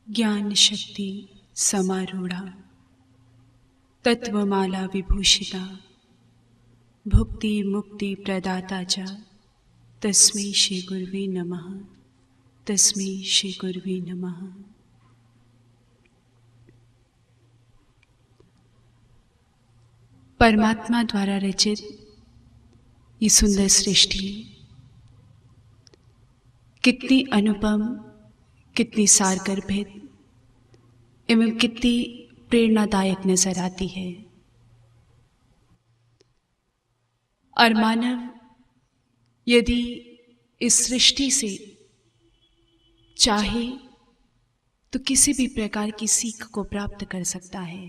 ज्ञान शक्ति समारूढ़ा तत्वमाला विभूषिता भुक्ति मुक्ति प्रदाता च तस्मै श्री गुरुवे नमः। तस्मै श्री गुरुवे नमः। परमात्मा द्वारा रचित ये सुंदर सृष्टि कितनी अनुपम, कितनी सारगर्भित एवं कितनी प्रेरणादायक नजर आती है। और मानव यदि इस सृष्टि से चाहे तो किसी भी प्रकार की सीख को प्राप्त कर सकता है।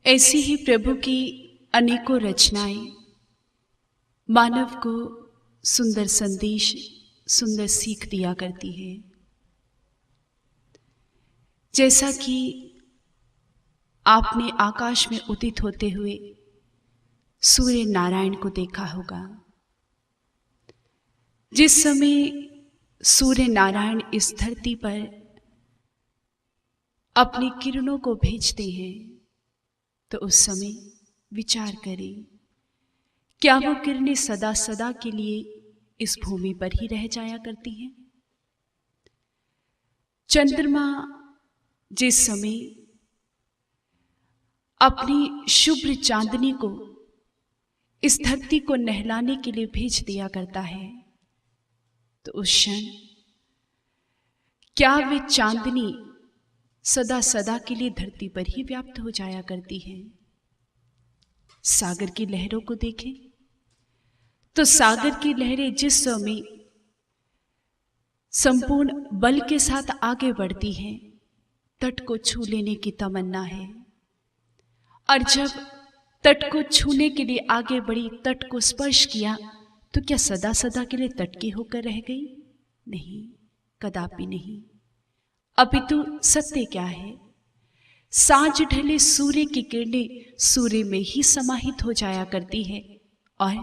ऐसी ही प्रभु की अनेकों रचनाएं मानव को सुंदर संदेश, सुंदर सीख दिया करती है। जैसा कि आपने आकाश में उदित होते हुए सूर्य नारायण को देखा होगा। जिस समय सूर्य नारायण इस धरती पर अपनी किरणों को भेजते हैं तो उस समय विचार करें, क्या वो किरणें सदा सदा के लिए इस भूमि पर ही रह जाया करती हैं? चंद्रमा जिस समय अपनी शुभ्र चांदनी को इस धरती को नहलाने के लिए भेज दिया करता है तो उस क्षण क्या वे चांदनी सदा सदा के लिए धरती पर ही व्याप्त हो जाया करती है? सागर की लहरों को देखें तो सागर की लहरें जिस समय संपूर्ण बल के साथ आगे बढ़ती हैं, तट को छू लेने की तमन्ना है। और जब तट को छूने के लिए आगे बढ़ी, तट को स्पर्श किया तो क्या सदा सदा के लिए तट की होकर रह गई? नहीं, कदापि नहीं। अपितु सत्य क्या है? सांझ ढले सूर्य की किरणें सूर्य में ही समाहित हो जाया करती है और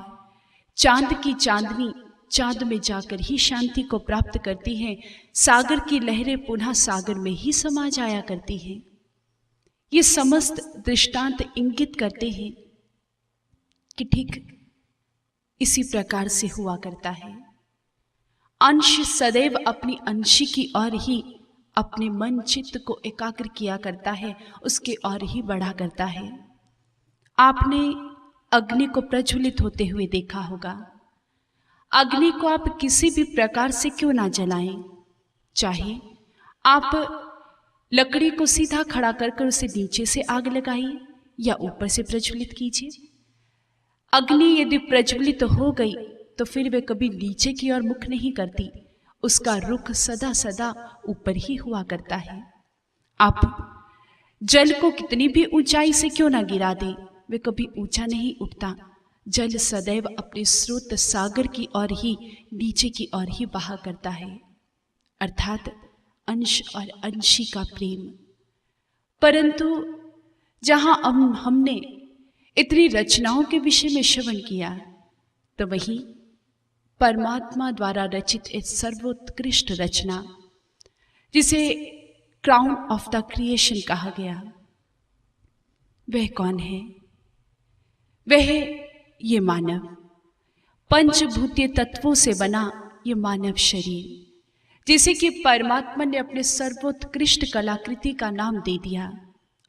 चांद की चांदनी चांद में जाकर ही शांति को प्राप्त करती है। सागर की लहरें पुनः सागर में ही समा जाया करती हैं। ये समस्त दृष्टांत इंगित करते हैं कि ठीक इसी प्रकार से हुआ करता है। अंश सदैव अपनी अंशी की ओर ही अपने मन चित्त को एकाग्र किया करता है, उसके ओर ही बढ़ा करता है। आपने अग्नि को प्रज्वलित होते हुए देखा होगा। अग्नि को आप किसी भी प्रकार से क्यों ना जलाएं, चाहे आप लकड़ी को सीधा खड़ा कर उसे नीचे से आग लगाइए या ऊपर से प्रज्वलित कीजिए, अग्नि यदि प्रज्वलित हो गई तो फिर वे कभी नीचे की ओर मुख नहीं करती, उसका रुख सदा सदा ऊपर ही हुआ करता है। आप जल को कितनी भी ऊंचाई से क्यों ना गिरा दें, वे कभी ऊंचा नहीं उठता। जल सदैव अपने स्रोत सागर की ओर ही, नीचे की ओर ही बहा करता है, अर्थात अंश और अंशी का प्रेम। परंतु जहां हमने इतनी रचनाओं के विषय में श्रवण किया तो वहीं परमात्मा द्वारा रचित एक सर्वोत्कृष्ट रचना जिसे क्राउन ऑफ द क्रिएशन कहा गया, वह कौन है? वह है ये मानव, पंचभूतीय तत्वों से बना ये मानव शरीर, जिसे कि परमात्मा ने अपने सर्वोत्कृष्ट कलाकृति का नाम दे दिया।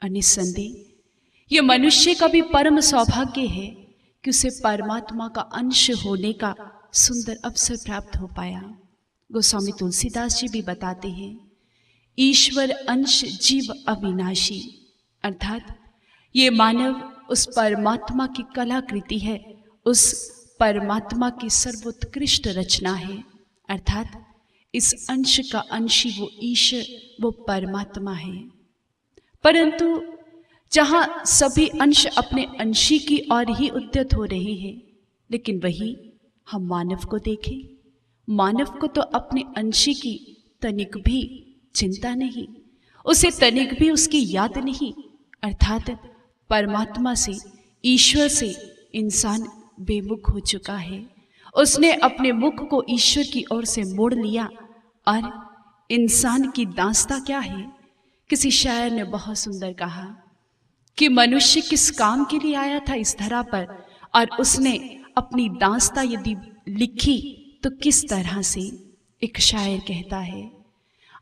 और निस्संदेह ये मनुष्य का भी परम सौभाग्य है कि उसे परमात्मा का अंश होने का सुंदर अवसर प्राप्त हो पाया। गोस्वामी तुलसीदास जी भी बताते हैं, ईश्वर अंश जीव अविनाशी, अर्थात ये मानव उस परमात्मा की कलाकृति है, उस परमात्मा की सर्वोत्कृष्ट रचना है, अर्थात इस अंश का अंशी वो ईश्वर, वो परमात्मा है। परंतु जहां सभी अंश अपने अंशी की ओर ही उद्यत हो रहे हैं, लेकिन वही हम मानव को देखें, मानव को तो अपने अंशी की तनिक भी चिंता नहीं, उसे तनिक भी उसकी याद नहीं, अर्थात परमात्मा से, ईश्वर से इंसान बेमुख हो चुका है। उसने अपने मुख को ईश्वर की ओर से मोड़ लिया और इंसान की दास्तां क्या है? किसी शायर ने बहुत सुंदर कहा कि मनुष्य किस काम के लिए आया था इस धरा पर, और उसने अपनी दास्तां यदि लिखी तो किस तरह से। एक शायर कहता है,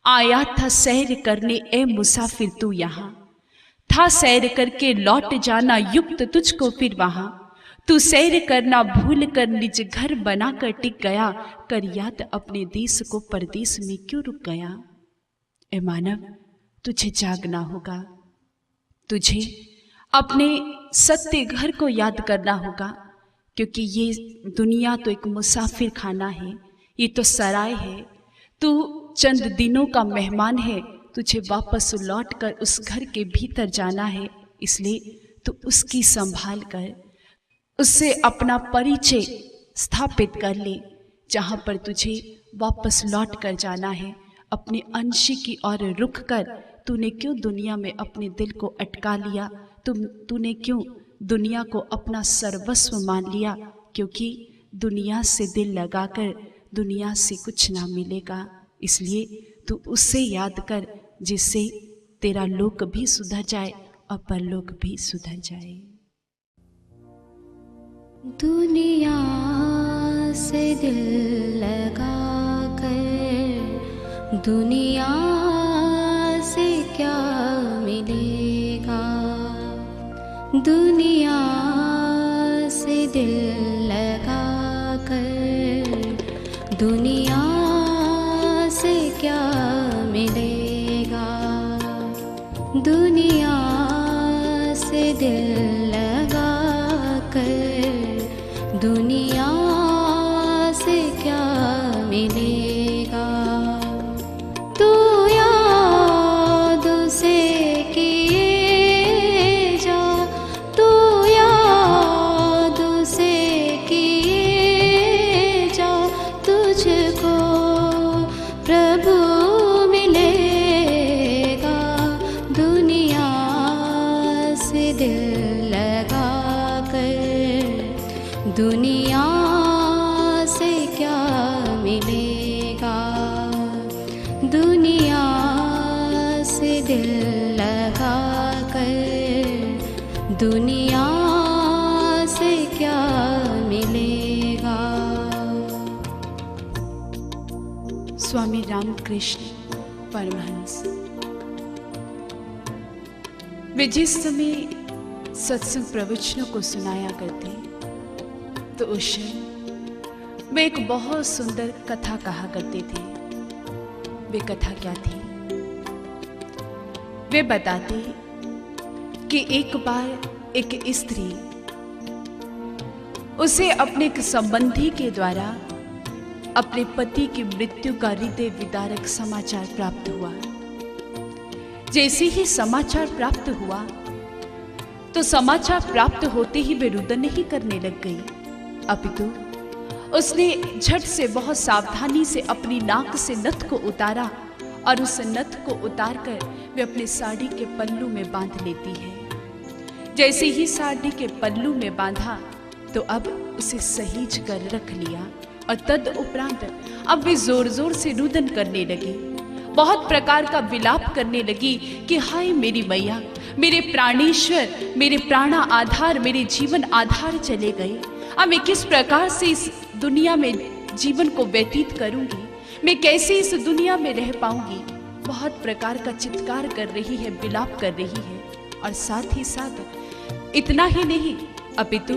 आया था सैर करने ए मुसाफिर तू यहाँ, था सैर करके लौट जाना युक्त तुझको फिर वहां। तू सैर करना भूल कर निज घर बना कर टिक गया, कर याद अपने देश को परदेश में क्यों रुक गया। ए मानव, तुझे जागना होगा, तुझे अपने सत्य घर को याद करना होगा, क्योंकि ये दुनिया तो एक मुसाफिर खाना है, ये तो सराय है। तू चंद दिनों का मेहमान है, तुझे वापस लौट कर उस घर के भीतर जाना है। इसलिए तू उसकी संभाल कर उससे अपना परिचय स्थापित कर ले, जहाँ पर तुझे वापस लौट कर जाना है। अपने अंश की ओर रुक कर तूने क्यों दुनिया में अपने दिल को अटका लिया? तूने क्यों दुनिया को अपना सर्वस्व मान लिया? क्योंकि दुनिया से दिल लगाकर दुनिया से कुछ ना मिलेगा। इसलिए तू उससे याद कर जिससे तेरा लोक भी सुधर जाए और परलोक भी सुधर जाए। दुनिया से दिल लगा कर दुनिया से क्या मिलेगा? दुनिया से दिल लगा कर दुनिया से क्या मिलेगा? दुनिया से दिल लगा कर दुनिया से क्या मिलेगा? तू याद से किए जा, तू याद से किए जा, तुझको प्रभु मिलेगा। दुनिया से दिल लगा कर दुनिया से क्या मिलेगा? दुनिया से दिल लगा कर दुनिया से क्या मिलेगा? स्वामी रामकृष्ण परमहंस। वे जिस समय सत्संग प्रवचनों को सुनाया करते तो उस समय वे एक बहुत सुंदर कथा कहा करते थे। वे कथा क्या थी? वे बताते कि एक बार एक स्त्री, उसे अपने एक संबंधी के द्वारा अपने पति की मृत्यु का हृदय विदारक समाचार प्राप्त हुआ। जैसे ही समाचार प्राप्त हुआ तो समाचार प्राप्त होते ही वे रुदन नहीं करने लग गई, अपितु उसने झट से बहुत सावधानी से अपनी नाक से नथ को उतारा और उस नथ को उतार कर वे अपने साड़ी के पल्लू में बांध लेती है। जैसे ही साड़ी के पल्लू में बांधा तो अब उसे सहीज कर रख लिया और तद उपरांत अब वे जोर जोर से रुदन करने लगी, बहुत प्रकार का विलाप करने लगी कि हाय मेरी मैया, मेरे प्राणेश्वर, मेरे प्राणा आधार, मेरे जीवन आधार चले गए। अब मैं किस प्रकार से इस दुनिया में जीवन को व्यतीत करूंगी? मैं कैसे इस दुनिया में रह पाऊंगी? बहुत प्रकार का चित्कार कर रही है, विलाप कर रही है। और साथ ही साथ इतना ही नहीं, अपितु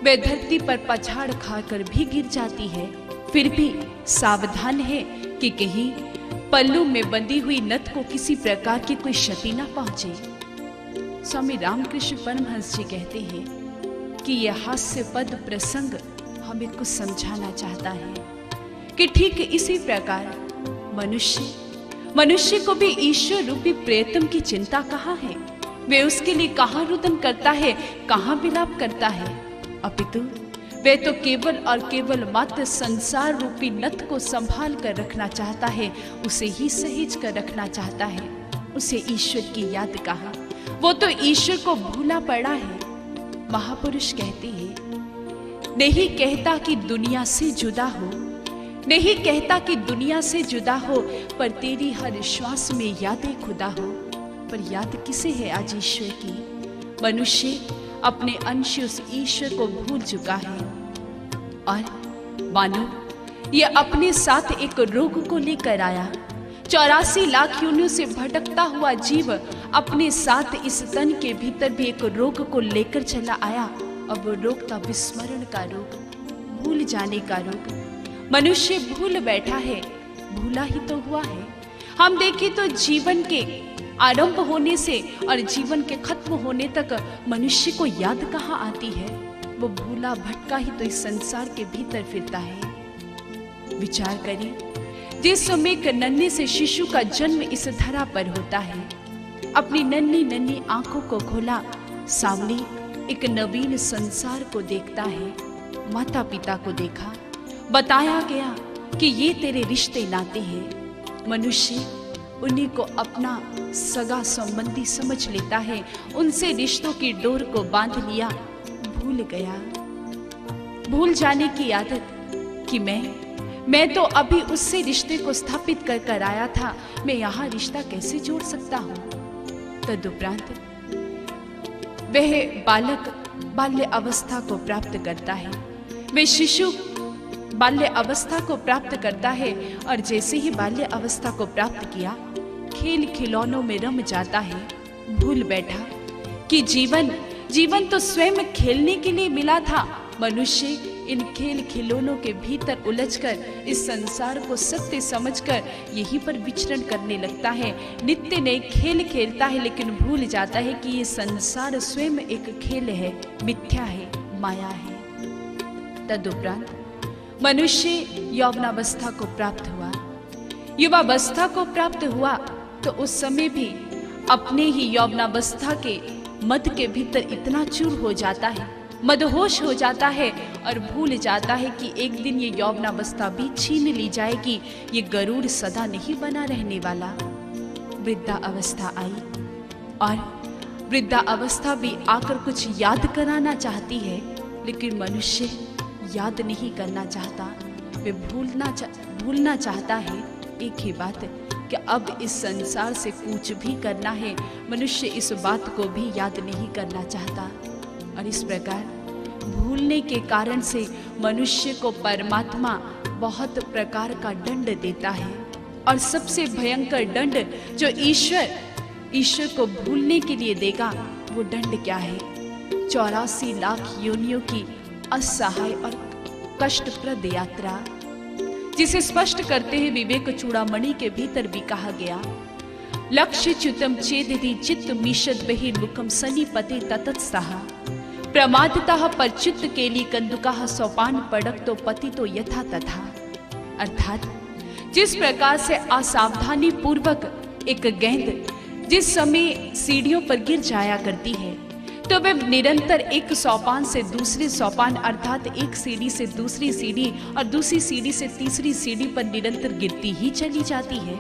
वह धरती पर पछाड़ खाकर भी गिर जाती है, फिर भी सावधान है कि कहीं पल्लू में बंधी हुई नथ को किसी प्रकार की कोई क्षति ना पहुंचे। स्वामी रामकृष्ण परमहंस जी कहते हैं कि यह हास्यपद प्रसंग हमें कुछ समझाना चाहता है कि ठीक इसी प्रकार मनुष्य को भी ईश्वर रूपी प्रेतम की चिंता कहाँ है? वे उसके लिए कहाँ रुदन करता है, कहाँ विलाप करता है? अपितु वे तो केवल और केवल मात्र संसार रूपी नथ को संभाल कर रखना चाहता है, उसे ही सहेज कर रखना चाहता है। उसे ईश्वर की याद कहाँ? वो तो ईश्वर को भूला पड़ा है। महापुरुष कहते हैं, नहीं कहता कि दुनिया से जुदा हो, नहीं कहता कि दुनिया से जुदा हो, पर तेरी हर श्वास में यादें खुदा हो। पर याद किसे है आज ईश्वर की? मनुष्य अपने अंश उस ईश्वर को भूल चुका है। और मानो ये अपने साथ एक रोग को लेकर आया। 84 लाख योनियों से भटकता हुआ जीव अपने साथ इस तन के भीतर भी एक रोग को लेकर चला आया। अब वो रोग था विस्मरण का रोग, भूल जाने का रोग। मनुष्य भूल बैठा है, भूला ही तो हुआ है। हम देखें तो जीवन के आरंभ होने से और जीवन के खत्म होने तक मनुष्य को याद कहाँ आती है? वो भूला भटका ही तो इस संसार के भीतर फिरता है। विचार करिए, जिस समय एक नन्हे से शिशु का जन्म इस धरा पर होता है, अपनी नन्ही नन्ही आंखों को खोला, सामने एक नवीन संसार को देखता है। माता पिता को देखा, बताया गया कि ये तेरे रिश्ते नाते हैं। मनुष्य उन्हीं को अपना सगा संबंधी समझ लेता है, उनसे रिश्तों की डोर को बांध लिया, भूल गया। भूल जाने की आदत कि मैं तो अभी उससे रिश्ते को स्थापित कर आया था, मैं यहाँ रिश्ता कैसे जोड़ सकता हूँ? तदुपरांत वह बालक बाल्य अवस्था को प्राप्त करता है, वह शिशु बाल्य अवस्था को प्राप्त करता है। और जैसे ही बाल्य अवस्था को प्राप्त किया, खेल खिलौनों में रम जाता है, भूल बैठा कि जीवन तो स्वयं खेलने के लिए मिला था। मनुष्य इन खेल खिलौनों के भीतर उलझकर इस संसार को सत्य समझकर यहीं पर विचरण करने लगता है। नित्य नए खेल खेलता है, लेकिन भूल जाता है कि ये संसार स्वयं एक खेल है, मिथ्या है, माया है। तदुपरांत मनुष्य यौवनावस्था को प्राप्त हुआ। युवावस्था को प्राप्त हुआ तो उस समय भी अपने ही यौवनावस्था के मद के भीतर इतना चूर हो जाता है, मदहोश हो जाता है और भूल जाता है कि एक दिन ये यौवनावस्था भी छीन ली जाएगी। ये गरुड़ सदा नहीं बना रहने वाला। वृद्धा अवस्था आई और वृद्धा अवस्था भी आकर कुछ याद कराना चाहती है, लेकिन मनुष्य याद नहीं करना चाहता, वे भूलना चाहता है एक ही बात कि अब इस संसार से कूच भी करना है। मनुष्य इस बात को भी याद नहीं करना चाहता और इस प्रकार भूलने के कारण से मनुष्य को परमात्मा बहुत प्रकार का दंड देता है। और सबसे भयंकर दंड जो ईश्वर को भूलने के लिए देगा, वो दंड क्या है? 84 लाख योनियों की असहाय और कष्टप्रद यात्रा, जिसे स्पष्ट करते हैं विवेक चूड़ामणि के भीतर भी कहा गया, लक्ष्य च्युतम चेदि चित्त मीशद बहिर्मुखम सन्निपते ततत्सह प्रमादतः परचित्त केली कंदुकाः सोपान पड़क तो पति तो यथा तथा। अर्थात जिस प्रकार से असावधानी पूर्वक एक गेंद जिस समय सीढ़ियों पर गिर जाया करती है, तो वह निरंतर एक सोपान से दूसरे सोपान, अर्थात एक सीढ़ी से दूसरी सीढ़ी और दूसरी सीढ़ी से तीसरी सीढ़ी पर निरंतर गिरती ही चली जाती है,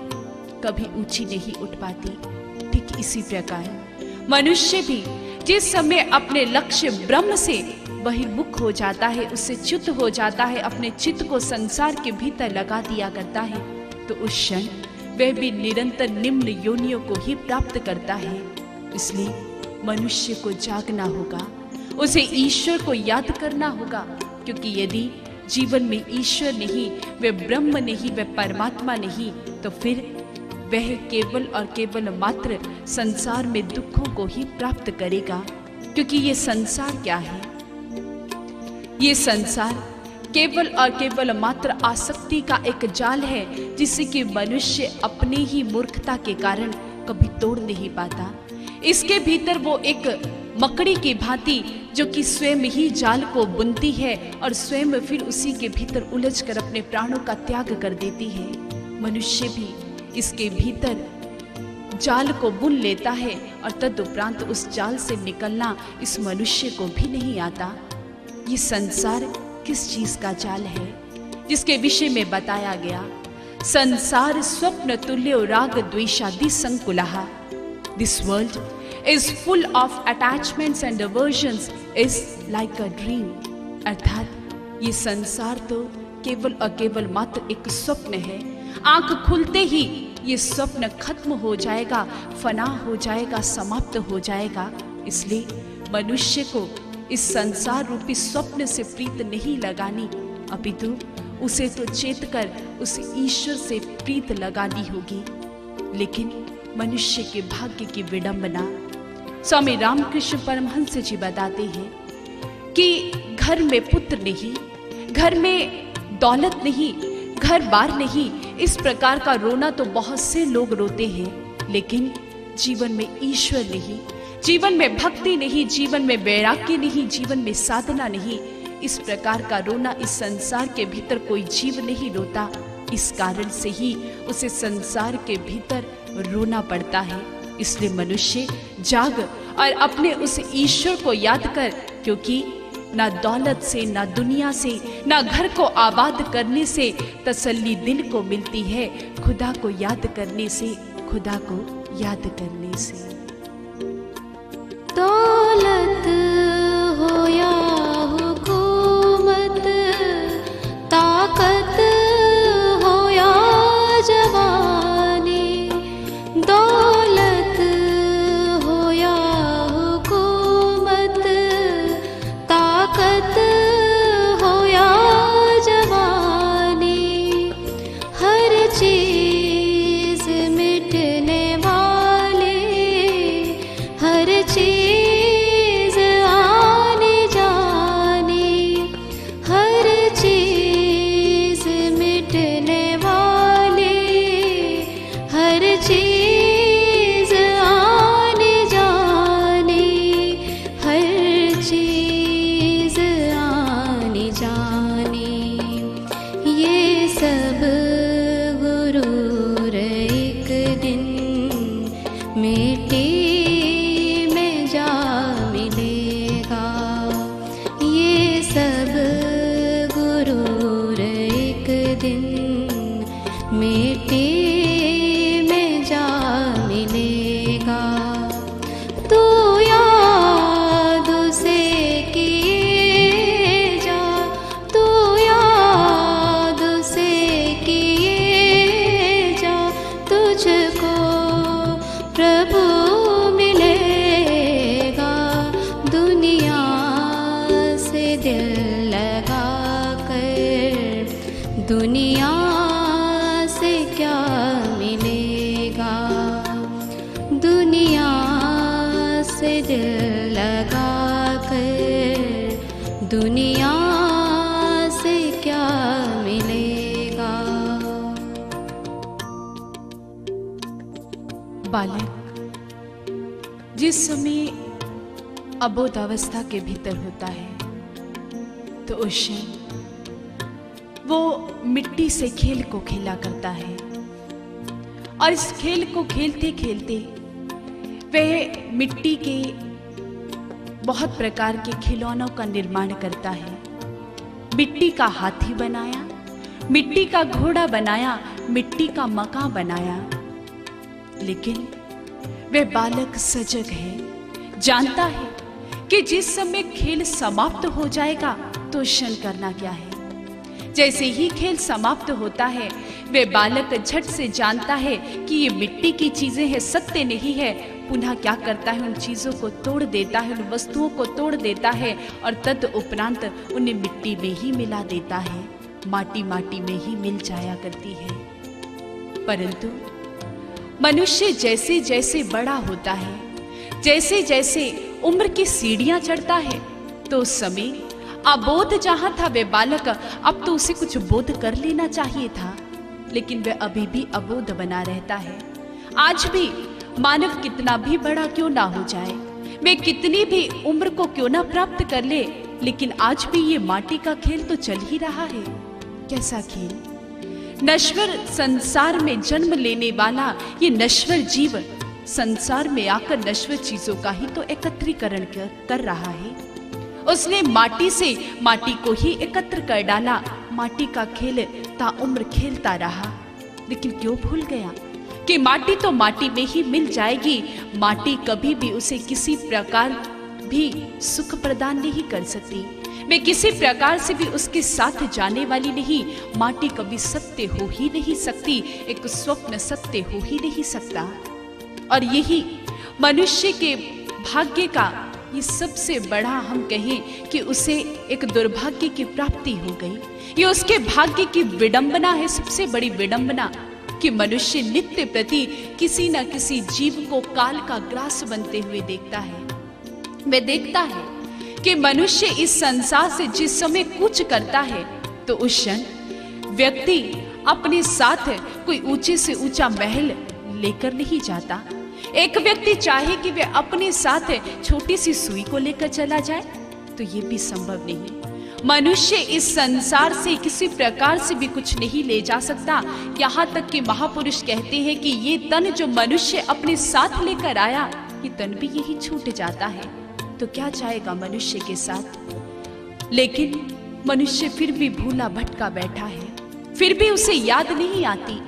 कभी ऊंची नहीं उठ पाती। ठीक इसी प्रकार मनुष्य भी जिस समय अपने लक्ष्य ब्रह्म से बहिर्मुख हो जाता है, उससे च्युत हो जाता है, अपने चित्त को संसार के भीतर लगा दिया करता है, तो उस क्षण वह भी निरंतर निम्न योनियों को ही प्राप्त करता है। इसलिए मनुष्य को जागना होगा, उसे ईश्वर को याद करना होगा, क्योंकि यदि जीवन में ईश्वर नहीं, वह ब्रह्म नहीं, वह परमात्मा नहीं, तो फिर वह केवल और केवल मात्र संसार में दुखों को ही प्राप्त करेगा। क्योंकि ये संसार क्या है? ये संसार केवल और केवल मात्र आसक्ति का एक जाल है, जिसे कि मनुष्य अपने ही मूर्खता के कारण कभी तोड़ नहीं पाता। इसके भीतर वो एक मकड़ी की भांति जो कि स्वयं ही जाल को बुनती है और स्वयं फिर उसी के भीतर उलझकर अपने प्राणों का त्याग कर देती है। मनुष्य भी इसके भीतर जाल को बुन लेता है और तदुपरांत उस जाल से निकलना इस मनुष्य को भी नहीं आता। ये संसार किस चीज का जाल है? जिसके विषय में बताया गया, संसार स्वप्न तुल्यो राग द्वेषादि संकुलः। This world is full of attachments and aversions, is like a dream। अर्थात ये संसार तो केवल और केवल मात्र एक स्वप्न है। आंख खुलते ही ये स्वप्न खत्म हो जाएगा, फना हो जाएगा, समाप्त हो जाएगा। इसलिए मनुष्य को इस संसार रूपी स्वप्न से प्रीत नहीं लगानी, अपितु उसे तो चेत कर उस ईश्वर से प्रीत लगानी होगी। लेकिन मनुष्य के भाग्य की विडंबना स्वामी रामकृष्ण परमहंस जी बताते हैं कि घर में पुत्र नहीं, घर में दौलत नहीं, घर बार नहीं, इस प्रकार का रोना तो बहुत से लोग रोते हैं, लेकिन जीवन में ईश्वर नहीं, जीवन में भक्ति नहीं, जीवन में वैराग्य नहीं, जीवन में साधना नहीं, इस प्रकार का रोना इस संसार के भीतर कोई जीव नहीं रोता। इस कारण से ही उसे संसार के भीतर रोना पड़ता है। इसलिए मनुष्य जाग और अपने उस ईश्वर को याद कर, क्योंकि ना दौलत से, ना दुनिया से, ना घर को आबाद करने से तसल्ली दिल को मिलती है, खुदा को याद करने से, खुदा को याद करने से। दौलत हो या हुकूमत, ताकत हो या जवानी, दौलत हो या हुकूमत, ताकत हो या जवानी, हर चीज मिटने वाले, हर चीज आने जाने, हर चीज मिटने वाले, हर चीज आने जाने, हर चीज आने जाने, ये सब गुरूर एक दिन मिट्टी में जा मिलेगा, ये सब गुरूर एक दिन मिट्टी में जा मिलेगा। तू याद उसे किए जा, तू याद उसे किए जा, तुझको प्रभु मिलेगा। दुनिया से दिल लगा कर, दुनिया से क्या मिलेगा, दुनिया से दिल लगा कर, दुनिया से क्या मिलेगा। बालक जिस समय अबोध अवस्था के भीतर होता है तो उस क्षण वो मिट्टी से खेल को खेला करता है, और इस खेल को खेलते खेलते वह मिट्टी के बहुत प्रकार के खिलौनों का निर्माण करता है। मिट्टी का हाथी बनाया, मिट्टी का घोड़ा बनाया, मिट्टी का मकान बनाया। लेकिन वह बालक सजग है, जानता है कि जिस समय खेल समाप्त हो जाएगा तो क्षण करना क्या है। जैसे ही खेल समाप्त होता है वह बालक झट से जानता है कि ये मिट्टी की चीजें हैं, सत्य नहीं है। पुनः क्या करता है, उन चीजों को तोड़ देता है, उन वस्तुओं को तोड़ देता है और तद उपरांत उन्हें मिट्टी में ही मिला देता है, माटी माटी में ही मिल जाया करती है। परंतु मनुष्य जैसे जैसे बड़ा होता है, जैसे जैसे उम्र की सीढ़ियां चढ़ता है, तो उस समय अबोध जहां था वह बालक, अब तो उसे कुछ बोध कर लेना चाहिए था, लेकिन वह अभी भी अबोध बना रहता है। आज भी मानव कितना भी बड़ा क्यों ना हो जाए, वे कितनी भी उम्र को क्यों ना प्राप्त कर ले, लेकिन आज भी ये माटी का खेल तो चल ही रहा है। कैसा खेल? नश्वर संसार में जन्म लेने वाला ये नश्वर जीव संसार में आकर नश्वर चीजों का ही तो एकत्रीकरण कर रहा है। उसने माटी से माटी को ही एकत्र कर डाला, माटी का खेल ताउम्र खेलता रहा। लेकिन क्यों भूल गया कि माटी तो माटी में ही मिल जाएगी, माटी कभी भी उसे किसी प्रकार भी सुख प्रदान नहीं कर सकती, मैं किसी प्रकार से भी उसके साथ जाने वाली नहीं। माटी कभी सत्य हो ही नहीं सकती, एक स्वप्न सत्य हो ही नहीं सकता। और यही मनुष्य के भाग्य का ये सबसे बड़ा हम कहें कि उसे एक दुर्भाग्य की प्राप्ति हो गई। ये उसके भाग्य की विडंबना है, सबसे बड़ी विडंबना, कि मनुष्य नित्य प्रति किसी न किसी जीव को काल का ग्रास बनते हुए देखता है। वह देखता है कि मनुष्य इस संसार से जिस समय कूच करता है तो उस क्षण व्यक्ति अपने साथ कोई ऊंचे से ऊंचा महल लेकर नहीं जाता। एक व्यक्ति चाहे कि वह अपने साथ छोटी सी सुई को लेकर चला जाए तो ये भी संभव नहीं। मनुष्य इस संसार से किसी प्रकार से भी कुछ नहीं ले जा सकता। यहाँ तक कि महापुरुष कहते हैं कि ये तन जो मनुष्य अपने साथ लेकर आया, ये तन भी यही छूट जाता है, तो क्या जाएगा मनुष्य के साथ। लेकिन मनुष्य फिर भी भूला भटका बैठा है, फिर भी उसे याद नहीं आती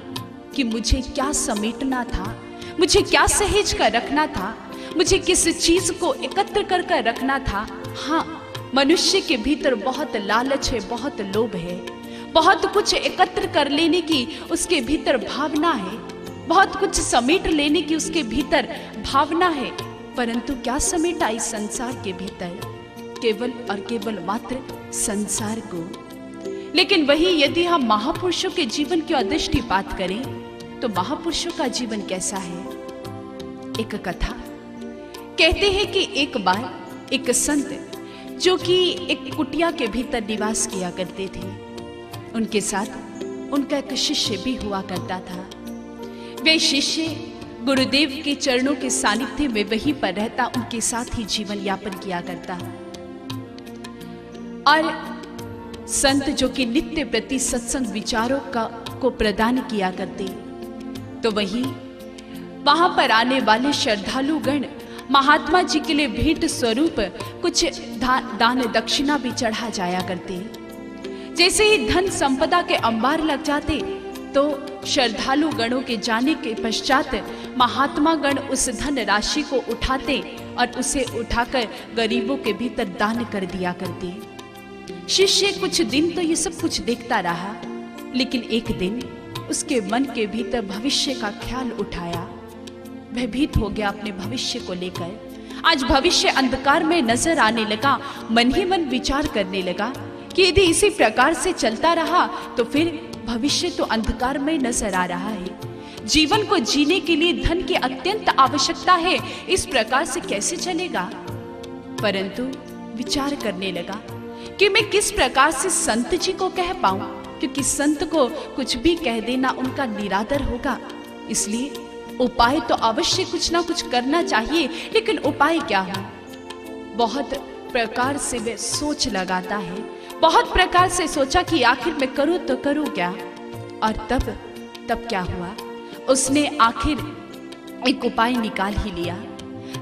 कि मुझे क्या समेटना था, मुझे क्या सहेज कर रखना था, मुझे किस चीज को एकत्र कर कर रखना था। हाँ, मनुष्य के भीतर बहुत लालच है, बहुत लोभ है, बहुत कुछ एकत्र कर लेने की उसके भीतर भावना है, बहुत कुछ समेट लेने की उसके भीतर भावना है। परंतु क्या समेटा इस संसार के भीतर? केवल और केवल मात्र संसार को। लेकिन वही यदि हम महापुरुषों के जीवन की दृष्टिपात करें तो महापुरुषों का जीवन कैसा है। एक कथा कहते हैं कि एक बार एक संत जो कि एक कुटिया के भीतर निवास किया करते थे, उनके साथ उनका एक शिष्य भी हुआ करता था। वे शिष्य गुरुदेव के चरणों के सानिध्य में वहीं पर रहता, उनके साथ ही जीवन यापन किया करता। और संत जो कि नित्य प्रति सत्संग विचारों को प्रदान किया करते, तो वहीं वहां पर आने वाले श्रद्धालु गण महात्मा जी के लिए भेंट स्वरूप कुछ दान दक्षिणा भी चढ़ा जाया करते। जैसे ही धन संपदा के अंबार लग जाते तो श्रद्धालु गणों के जाने के पश्चात महात्मा गण उस धन राशि को उठाते और उसे उठाकर गरीबों के भीतर दान कर दिया करते। शिष्य कुछ दिन तो ये सब कुछ देखता रहा, लेकिन एक दिन उसके मन के भीतर भविष्य का ख्याल उठाया। भयभीत हो गया अपने भविष्य को लेकर। आज भविष्य अंधकार में नजर आने लगा। मन ही मन विचार करने लगा कि यदि इसी प्रकार से चलता रहा तो फिर भविष्य तो अंधकार में नजर आ रहा है। जीवन को जीने के लिए धन की अत्यंत आवश्यकता है, इस प्रकार से कैसे चलेगा। परंतु विचार करने लगा कि मैं किस प्रकार से संत जी को कह पाऊं, क्योंकि संत को कुछ भी कह देना उनका निरादर होगा। इसलिए उपाय तो अवश्य कुछ ना कुछ करना चाहिए, लेकिन उपाय क्या हो। बहुत प्रकार से वह सोच लगाता है, बहुत प्रकार से सोचा कि आखिर मैं करूं तो करूं क्या। और तब क्या हुआ, उसने आखिर एक उपाय निकाल ही लिया।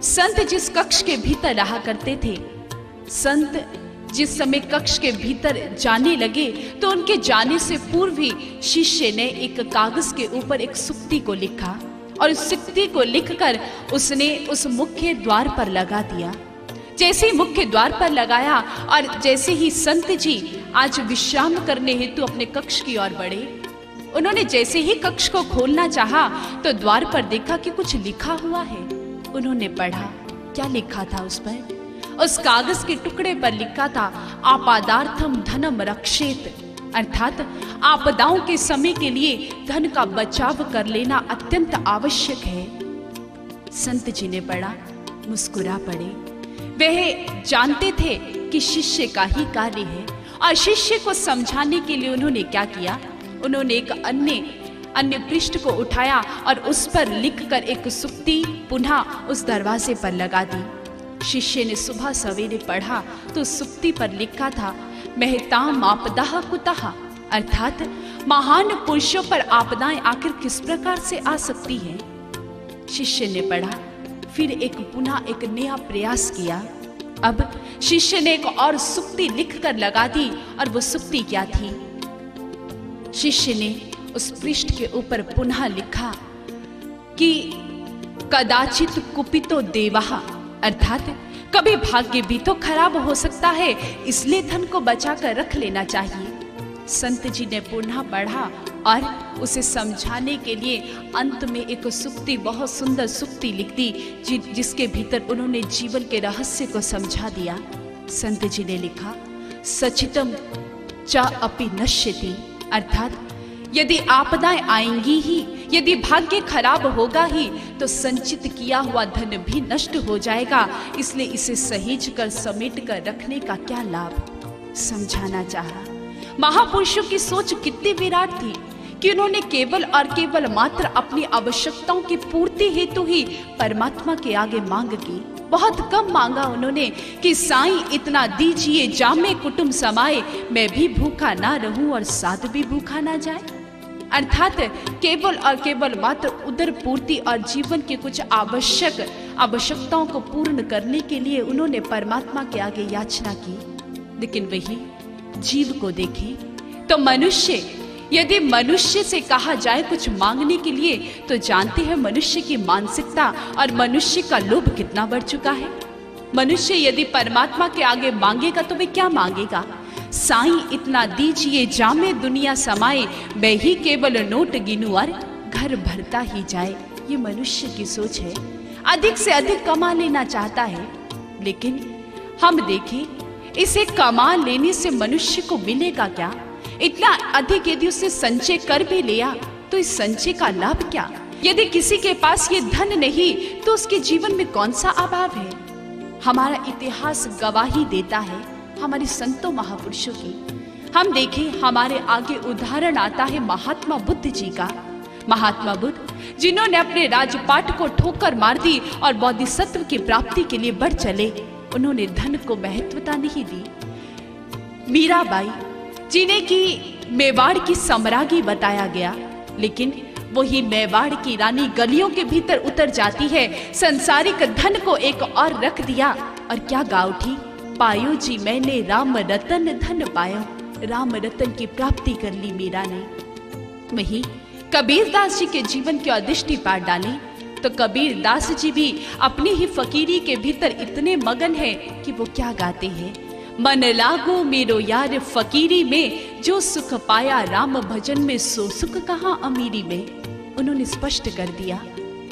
संत जिस कक्ष के भीतर रहा करते थे, संत जिस समय कक्ष के भीतर जाने लगे तो उनके जाने से पूर्व ही शिष्य ने एक कागज के ऊपर एक सुक्ति को लिखा और उस सुक्ति को लिखकर उसने उस मुख्य द्वार पर लगा दिया। जैसे ही मुख्य द्वार पर लगाया और जैसे ही संत जी आज विश्राम करने हेतु अपने कक्ष की ओर बढ़े, उन्होंने जैसे ही कक्ष को खोलना चाहा तो द्वार पर देखा कि कुछ लिखा हुआ है। उन्होंने पढ़ा, क्या लिखा था उस पर? उस कागज के टुकड़े पर लिखा था, आपादार्थम धनम रक्षेत, अर्थात आपदाओं के समय के लिए धन का बचाव कर लेना अत्यंत आवश्यक है। संत जी ने पढ़ा, मुस्कुरा पड़े। वह जानते थे कि शिष्य का ही कार्य है और शिष्य को समझाने के लिए उन्होंने क्या किया, उन्होंने एक अन्य पृष्ठ को उठाया और उस पर लिखकर एक सुक्ति पुनः उस दरवाजे पर लगा दी। शिष्य ने सुबह सवेरे पढ़ा तो सुक्ति पर लिखा था, महताम आपदाह कुतः, अर्थात महान पुरुषों पर आपदाएं आखिर किस प्रकार से आ सकती हैं। शिष्य ने पढ़ा, फिर पुनः एक नया प्रयास किया। अब शिष्य ने एक और सुक्ति लिखकर लगा दी और वो सुक्ति क्या थी? शिष्य ने उस पृष्ठ के ऊपर पुनः लिखा कि कदाचित कुपितो देवः, अर्थात कभी भाग्य भी तो खराब हो सकता है, इसलिए धन को बचा कर रख लेना चाहिए। संत जी ने पुनः पढ़ा और उसे समझाने के लिए अंत में एक सुक्ति, बहुत सुंदर सुक्ति लिख दी, जिसके भीतर उन्होंने जीवन के रहस्य को समझा दिया। संत जी ने लिखा, सचितम च अपि नश्यति, अर्थात यदि आपदाएं आएंगी ही, यदि भाग्य खराब होगा ही, तो संचित किया हुआ धन भी नष्ट हो जाएगा। इसलिए इसे सहेज कर समेट कर रखने का क्या लाभ, समझाना चाहा। महापुरुषों की सोच कितनी विराट थी कि उन्होंने केवल और केवल मात्र अपनी आवश्यकताओं की पूर्ति हेतु ही परमात्मा के आगे मांग की। बहुत कम मांगा उन्होंने कि साईं इतना दीजिए जामे कुटुंब समाए, मैं भी भूखा ना रहूं और साध भी भूखा ना जाए। अर्थात केवल और केवल मात्र उदर पूर्ति और जीवन के कुछ आवश्यकताओं को पूर्ण करने के लिए उन्होंने परमात्मा के आगे याचना की। लेकिन वही जीव को देखें तो मनुष्य, यदि मनुष्य से कहा जाए कुछ मांगने के लिए, तो जानते हैं मनुष्य की मानसिकता और मनुष्य का लोभ कितना बढ़ चुका है। मनुष्य यदि परमात्मा के आगे मांगेगा तो वह क्या मांगेगा, साईं इतना दीजिए जामे दुनिया समाए, मैं ही केवल नोट गिनूं और घर भरता ही जाए। ये मनुष्य की सोच है, अधिक से अधिक कमा लेना चाहता है। लेकिन हम देखें, इसे कमा लेने से मनुष्य को मिलेगा क्या? इतना अधिक यदि उसने संचय कर भी लिया तो इस संचय का लाभ क्या? यदि किसी के पास ये धन नहीं तो उसके जीवन में कौन सा अभाव है? हमारा इतिहास गवाही देता है, हमारे संतों महापुरुषों की। हम देखें, हमारे आगे उदाहरण आता है महात्मा बुद्ध जी का। महात्मा बुद्ध जिन्होंने अपने राजपाट को ठोकर मार दी और बोधिसत्व की प्राप्ति के लिए बढ़ चले, उन्होंने धन को महत्वता नहीं दी। मीराबाई जिन्हें की मेवाड़ की सम्राज्ञी बताया गया, लेकिन वही मेवाड़ की रानी गलियों के भीतर उतर जाती है, संसारिक धन को एक और रख दिया और क्या गा उठी, पायो जी मैंने राम रतन धन पायो, राम रतन की प्राप्ति कर ली मीरा ने। वही कबीरदास जी के जीवन की दृष्टि पार डाली तो कबीरदास जी भी अपनी ही फकीरी के भीतर इतने मगन हैं कि वो क्या गाते हैं, मन लागो मेरो यार फकीरी में, जो सुख पाया राम भजन में, सो सुख कहाँ अमीरी में। उन्होंने स्पष्ट कर दिया।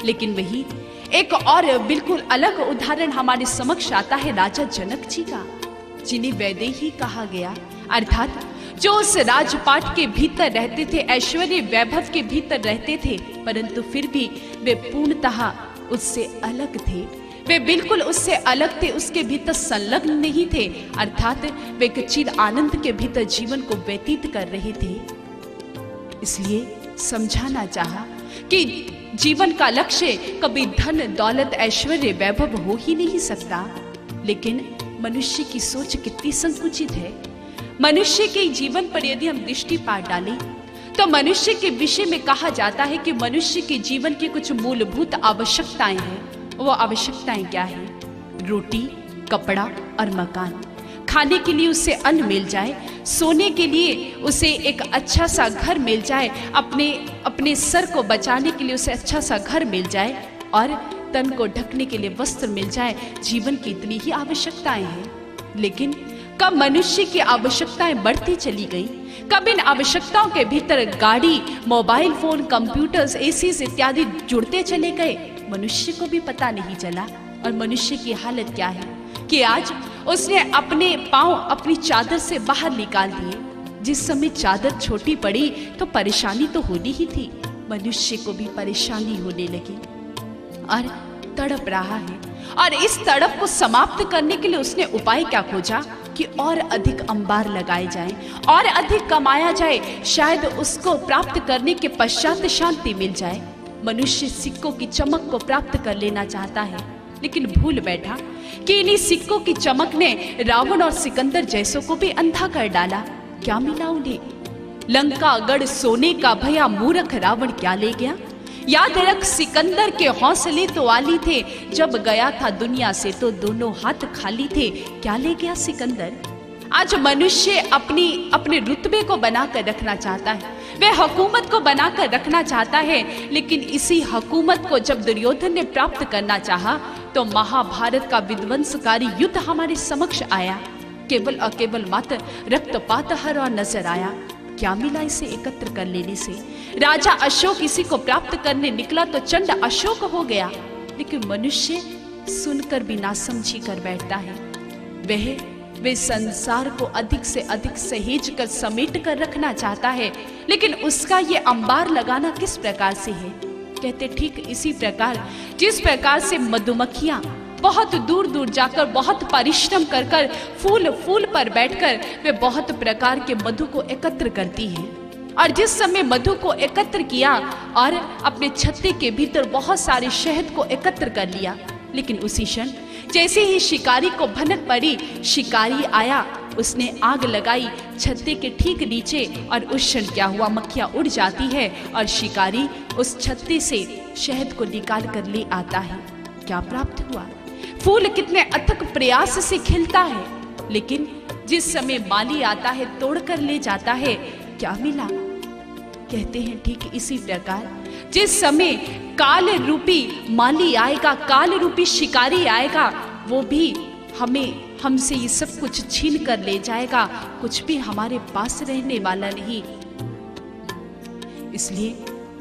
लेकिन वही एक और बिल्कुल अलग उदाहरण हमारे समक्ष आता है राजा जनक जी का, जिन्हें वैदेही कहा गया, अर्थात जो उस राजपाट के भीतर रहते थे, ऐश्वर्य वैभव के भीतर रहते थे, परंतु फिर भी वे पूर्णतः उससे अलग थे। वे बिल्कुल उससे अलग थे, उसके भीतर संलग्न नहीं थे, अर्थात वे एक चिर आनंद के भीतर जीवन को व्यतीत कर रहे थे। इसलिए समझाना चाहा कि जीवन का लक्ष्य कभी धन दौलत ऐश्वर्य वैभव हो ही नहीं सकता। लेकिन मनुष्य की सोच कितनी संकुचित है। मनुष्य के जीवन पर यदि हम दृष्टि पार डालें तो मनुष्य के विषय में कहा जाता है कि मनुष्य के जीवन की कुछ मूलभूत आवश्यकताएं हैं। वो आवश्यकताएं क्या है? रोटी, कपड़ा और मकान। खाने के लिए उसे अन्न मिल जाए, सोने के लिए उसे एक अच्छा सा घर मिल जाए, अपने सर को बचाने के लिए उसे अच्छा सा घर मिल जाए और तन को ढकने के लिए वस्त्र मिल जाए। जीवन की इतनी ही आवश्यकताएं हैं। लेकिन कब मनुष्य की आवश्यकताएं बढ़ती चली गई, कब इन आवश्यकताओं के भीतर गाड़ी, मोबाइल फोन, कंप्यूटर्स, एसीज इत्यादि जुड़ते चले गए, मनुष्य को भी पता नहीं चला। और मनुष्य की हालत क्या है कि आज उसने अपने पांव अपनी चादर से बाहर निकाल दिए। जिस समय चादर छोटी पड़ी तो परेशानी तो होनी ही थी, मनुष्य को भी परेशानी होने लगी और तड़प रहा है। और इस तड़प को समाप्त करने के लिए उसने उपाय क्या खोजा कि और अधिक अंबार लगाए जाएं, और अधिक कमाया जाए, शायद उसको प्राप्त करने के पश्चात शांति मिल जाए। मनुष्य सिक्कों की चमक को प्राप्त कर लेना चाहता है, लेकिन भूल बैठा कि इन्हीं सिक्कों की चमक ने रावण और सिकंदर जैसों को भी अंधा कर डाला। क्या मिला उन्हें? लंका गढ़ सोने का भया, मूर्ख रावण क्या ले गया? याद रख, सिकंदर के हौसले तो आली थे, जब गया था दुनिया से तो दोनों हाथ खाली थे। क्या ले गया सिकंदर? आज मनुष्य अपने रुतबे को बनाकर रखना चाहता है, वह हुकूमत को बनाकर रखना चाहता है। लेकिन इसी हुकूमत को जब दुर्योधन ने प्राप्त करना चाहा तो महाभारत का विध्वंसकारी युद्ध हमारे समक्ष आया। केवल और केवल मात्र रक्तपात हर और नजर आया। क्या मिला इसे एकत्र कर लेने से? राजा अशोक इसी को प्राप्त करने निकला तो चंड अशोक हो गया। लेकिन मनुष्य सुनकर भी नासमझी कर बैठता है। वह संसार को अधिक से अधिक सहेज कर समेट कर रखना चाहता है, लेकिन उसका ये अंबार लगाना किस प्रकार से है? कहते ठीक इसी प्रकार जिस प्रकार से मधुमक्खियां बहुत दूर दूर जाकर बहुत परिश्रम कर कर फूल पर बैठकर वे बहुत प्रकार के मधु को एकत्र करती हैं। और जिस समय मधु को एकत्र किया और अपने छत्ते के भीतर बहुत सारे शहद को एकत्र कर लिया, लेकिन उसी क्षण जैसे ही शिकारी को भनक पड़ी, शिकारी आया, उसने आग लगाई छत्ते के ठीक नीचे और उस क्षण क्या हुआ? मक्खियां उड़ जाती है और शिकारी उस छत्ते से शहद को निकाल कर ले आता है। क्या प्राप्त हुआ? फूल कितने अथक प्रयास से खिलता है, लेकिन जिस समय माली आता है तोड़ कर ले जाता है, क्या मिला? कहते हैं ठीक इसी प्रकार जिस समय काल रूपी माली आएगा, काल रूपी शिकारी आएगा, वो भी हमसे ये सब कुछ छीन कर ले जाएगा, कुछ भी हमारे पास रहने वाला नहीं। इसलिए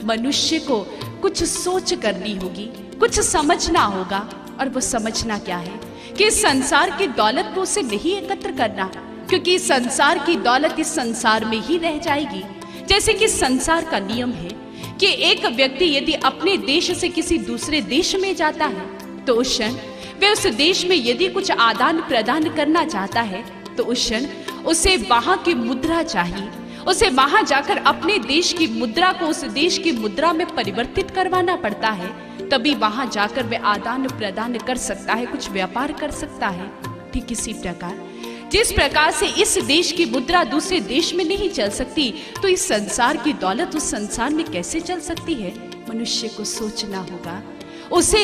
मनुष्य को कुछ सोच करनी होगी, कुछ समझना होगा। और वो समझना क्या है कि संसार की दौलत को उसे नहीं एकत्र करना, क्योंकि संसार की दौलत इस संसार में ही रह जाएगी। जैसे कि संसार का नियम है कि एक व्यक्ति यदि अपने देश से किसी दूसरे देश में जाता है तो उस क्षण वे उस देश में यदि कुछ आदान प्रदान करना चाहता है तो उस क्षण उसे वहां की मुद्रा चाहिए। उसे वहां जाकर अपने देश की मुद्रा को उस देश की मुद्रा में परिवर्तित करवाना पड़ता है, तभी वहां जाकर वे आदान प्रदान कर सकता है, कुछ व्यापार कर सकता है। ठीक इसी प्रकार जिस प्रकार से इस देश की मुद्रा दूसरे देश में नहीं चल सकती, तो इस संसार की दौलत उस संसार में कैसे चल सकती है? मनुष्य को सोचना होगा, उसे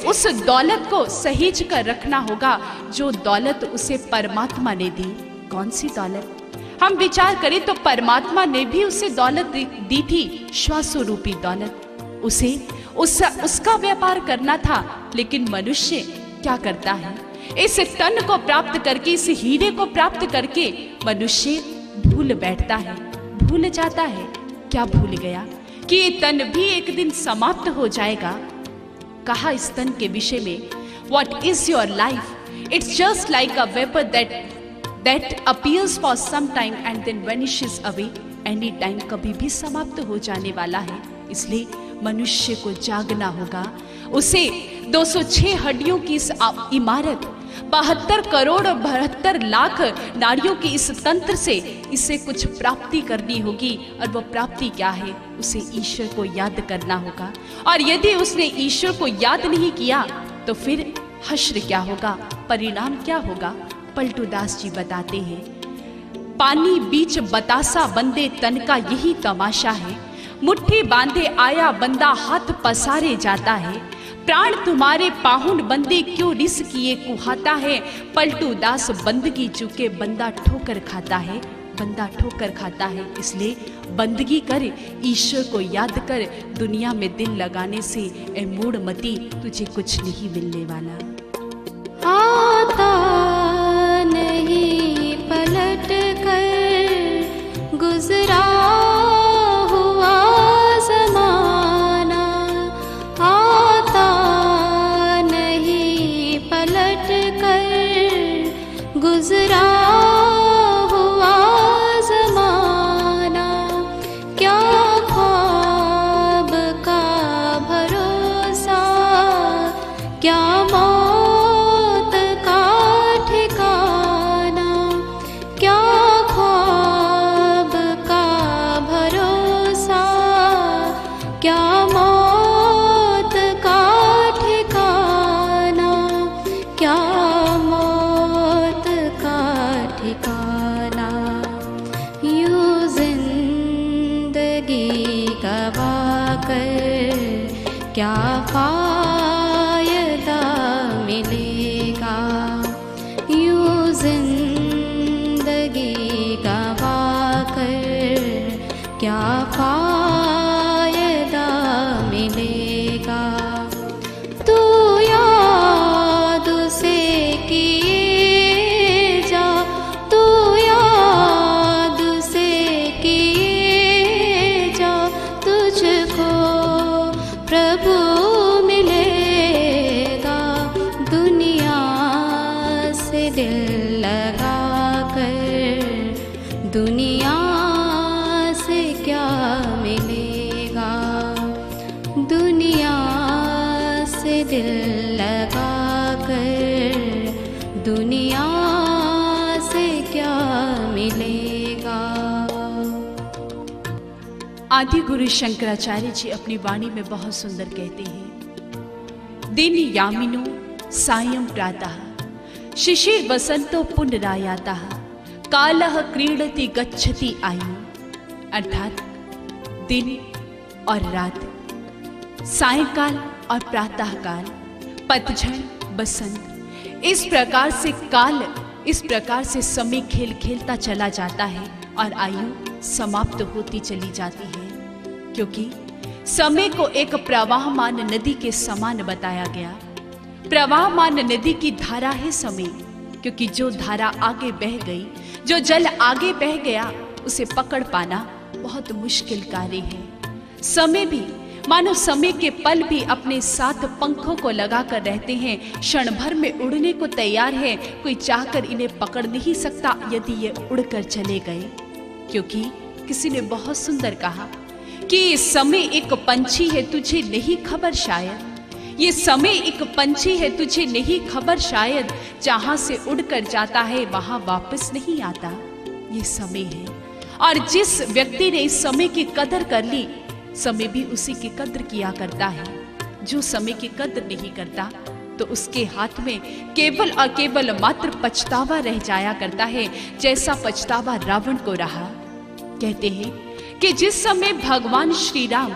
उस दौलत को सहेज कर रखना होगा जो दौलत उसे परमात्मा ने दी। कौन सी दौलत? हम विचार करें तो परमात्मा ने भी उसे दौलत दी थी, श्वासोरूपी दौलत। उसे उसका व्यापार करना था, लेकिन मनुष्य क्या करता है? इस तन को प्राप्त करके, इस हीरे को प्राप्त करके मनुष्य भूल बैठता है, भूल जाता है। क्या भूल गया? कि ये तन भी एक दिन समाप्त हो जाएगा। कहा इस तन के विषय में, What is your life? It's just like a vapor that appears for some time and then vanishes away. Any time, कभी भी समाप्त हो जाने वाला है। इसलिए मनुष्य को जागना होगा। उसे 206 हड्डियों की इस इमारत, 72 करोड़ और 72 लाख नारियों की इस तंत्र से इसे कुछ प्राप्ति करनी होगी। और वो प्राप्ति क्या है? उसे ईश्वर को याद करना होगा। और यदि उसने ईश्वर को याद नहीं किया तो फिर हश्र क्या होगा? परिणाम क्या होगा? पलटू दास जी बताते हैं, पानी बीच बतासा बंदे तन का यही तमाशा है। मुट्ठी बांधे आया बंदा हाथ पसारे जाता है। प्राण तुम्हारे पाहुन बंदे क्यों रिस किए कुहाता है। पलटू दास बंदगी चुके बंदा ठोकर खाता है, बंदा ठोकर खाता है। इसलिए बंदगी कर, ईश्वर को याद कर। दुनिया में दिल लगाने से ए मूढ़मती तुझे कुछ नहीं मिलने वाला। आता नहीं पलट कर गुजरा हुआ ज़माना। आता नहीं पलट कर गुजरा हुआ ज़माना। क्या ख्वाब का भरोसा, क्या मौत का ठिकाना। क्या ख्वाब का भरोसा, क्या मौत का ठिकाना। क्या मौत का ठिकाना। यूं जिंदगी गवा कर क्या फायदा मिलेगा। यूं जिंदगी प्रभु मिलेगा दुनिया से दिल लगा कर, दुनिया से क्या मिलेगा, दुनिया से दिल लगा कर, दुनिया से क्या मिलेगा। आदि गुरु शंकराचार्य जी अपनी वाणी में बहुत सुंदर कहते हैं, दिन यामिनो सायं प्रातः शिशिर वसंतो पुनरायातः कालः क्रीडति गच्छति आयु। अर्थात दिन और रात, सायंकाल और प्रातःकाल, पतझड़ बसंत, इस प्रकार से काल, इस प्रकार से समय खेल खेलता चला जाता है और आयु समाप्त होती चली जाती है। क्योंकि समय को एक प्रवाहमान नदी के समान बताया गया। प्रवाहमान नदी की धारा है समय, क्योंकि जो धारा आगे बह गई, जो जल आगे बह गया, उसे पकड़ पाना बहुत मुश्किल कार्य है। समय भी मानो समय के पल भी अपने साथ पंखों को लगाकर रहते हैं, क्षण भर में उड़ने को तैयार है। कोई चाहकर इन्हें पकड़ नहीं सकता यदि ये उड़कर चले गए। क्योंकि किसी ने बहुत सुंदर कहा कि समय एक पंछी है, तुझे नहीं खबर शायद, ये समय एक पंछी है, तुझे नहीं खबर शायद, जहां से उड़कर जाता है वहां वापस नहीं आता। ये समय है, और जिस व्यक्ति ने इस समय की कदर कर ली, समय भी उसी की कद्र किया करता है। जो समय की कद्र नहीं करता तो उसके हाथ में केवल और केवल मात्र पछतावा रह जाया करता है, जैसा पछतावा रावण को रहा। कहते हैं कि जिस समय भगवान श्री राम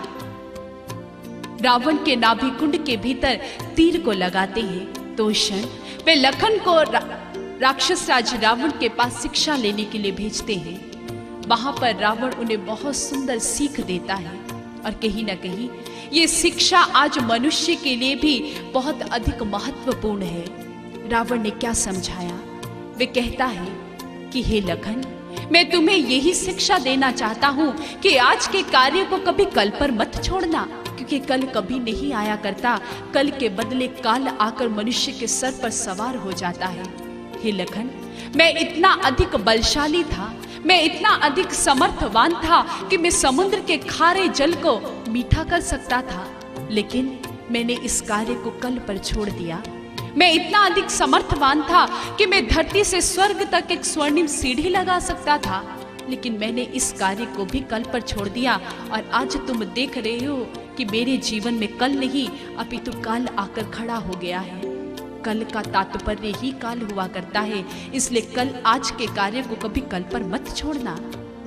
रावण के नाभि कुंड के भीतर तीर को लगाते हैं, तो उस क्षण वे लखन को राक्षस राज रावण के पास शिक्षा लेने के लिए भेजते हैं। वहां पर रावण उन्हें बहुत सुंदर सीख देता है, और कहीं ना कहीं ये शिक्षा आज मनुष्य के लिए भी बहुत अधिक महत्वपूर्ण है। रावण ने क्या समझाया? वे कहता है कि हे लखन, मैं तुम्हें यही शिक्षा देना चाहता हूँ कि आज के कार्य को कभी कल पर मत छोड़ना, क्योंकि कल कभी नहीं आया करता। कल के बदले काल आकर मनुष्य के सर पर सवार हो जाता है। हे लखन, मैं इतना अधिक बलशाली था, मैं इतना अधिक समर्थवान था कि मैं समुद्र के खारे जल को मीठा कर सकता था, लेकिन मैंने इस कार्य को कल पर छोड़ दिया। मैं इतना अधिक समर्थवान था कि मैं धरती से स्वर्ग तक एक स्वर्णिम सीढ़ी लगा सकता था, लेकिन मैंने इस कार्य को भी कल पर छोड़ दिया। और आज तुम देख रहे हो कि मेरे जीवन में कल नहीं अपितु काल आकर खड़ा हो गया है। कल का तात्पर्य ही काल हुआ करता है, इसलिए कल आज के कार्य को कभी कल पर मत छोड़ना।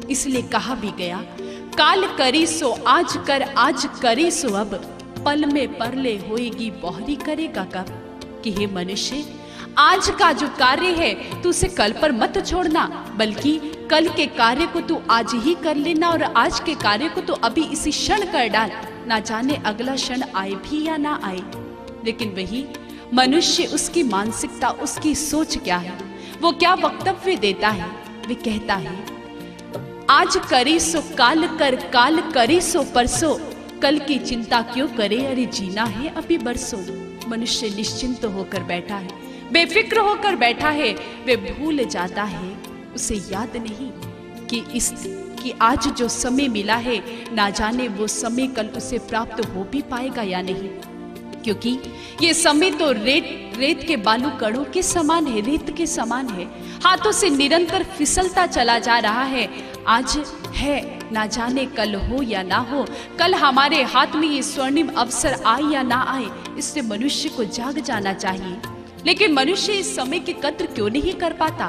इसलिए कहा भी गया, काल करी सो आज कर, आज करी सो अब, पल में परले होएगी बहरी करेगा कब। कि हे मनुष्य, आज का जो कार्य है तू उसे कल पर मत छोड़ना, बल्कि कल के कार्य को तू आज ही कर लेना, और आज के कार्य को तू अभी इसी क्षण कर डाल। ना जाने अगला क्षण आए भी या ना आए। लेकिन वही मनुष्य, उसकी मानसिकता, उसकी सोच क्या है, वो क्या वक्तव्य देता है? वे कहता है, आज करी सो काल कर, काल करी सो परसों, कल की चिंता क्यों करे, अरे जीना है अभी बरसों। मनुष्य निश्चिंत होकर बैठा है, बेफिक्र होकर बैठा है। वे भूल जाता है, उसे याद नहीं कि आज जो समय मिला है, ना जाने वो समय कल उसे प्राप्त हो भी पाएगा या नहीं। क्योंकि ये समय तो रेत के बालू कणों के समान है, रेत के समान है, हाथों से निरंतर फिसलता चला जा रहा है। आज है, ना जाने कल हो या ना हो, कल हमारे हाथ में ये स्वर्णिम अवसर आए या ना आए, इससे मनुष्य को जाग जाना चाहिए। लेकिन मनुष्य इस समय की कद्र क्यों नहीं कर पाता?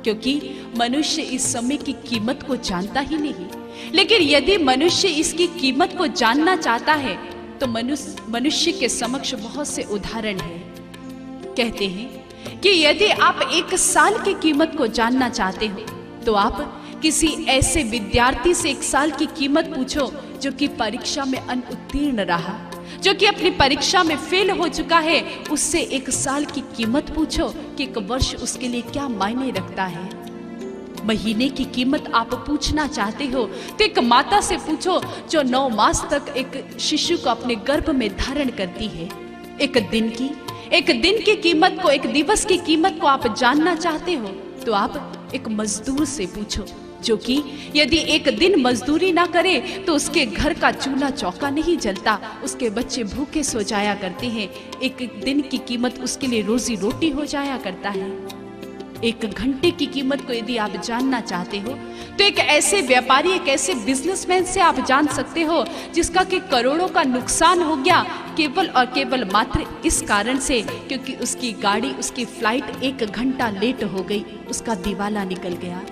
क्योंकि मनुष्य इस समय की कीमत को जानता ही नहीं। लेकिन यदि मनुष्य इसकी कीमत को जानना चाहता है तो मनुष्य के समक्ष बहुत से उदाहरण हैं। कहते हैं कि यदि आप 1 साल की कीमत को जानना चाहते हो तो आप किसी ऐसे विद्यार्थी से 1 साल की कीमत पूछो जो कि परीक्षा में अनुत्तीर्ण रहा, जो कि अपनी परीक्षा में फेल हो चुका है। उससे 1 साल की कीमत पूछो कि 1 वर्ष उसके लिए क्या मायने रखता है। महीने की कीमत आप पूछना चाहते हो तो एक माता से पूछो जो 9 मास तक एक शिशु को अपने गर्भ में धारण करती है। एक दिन की कीमत को, एक दिवस की कीमत को आप जानना चाहते हो तो आप एक मजदूर से पूछो, जो कि यदि एक दिन मजदूरी ना करे तो उसके घर का चूल्हा चौका नहीं जलता, उसके बच्चे भूखे सो जाया करते हैं। एक दिन की कीमत उसके लिए रोजी रोटी हो जाया करता है। एक घंटे की कीमत को यदि आप जानना चाहते हो तो एक ऐसे व्यापारी, एक ऐसे बिजनेसमैन से आप जान सकते हो जिसका कि करोड़ों का नुकसान हो गया केवल और केवल मात्र इस कारण से क्योंकि उसकी गाड़ी, उसकी फ्लाइट 1 घंटा लेट हो गई, उसका दिवाला निकल गया।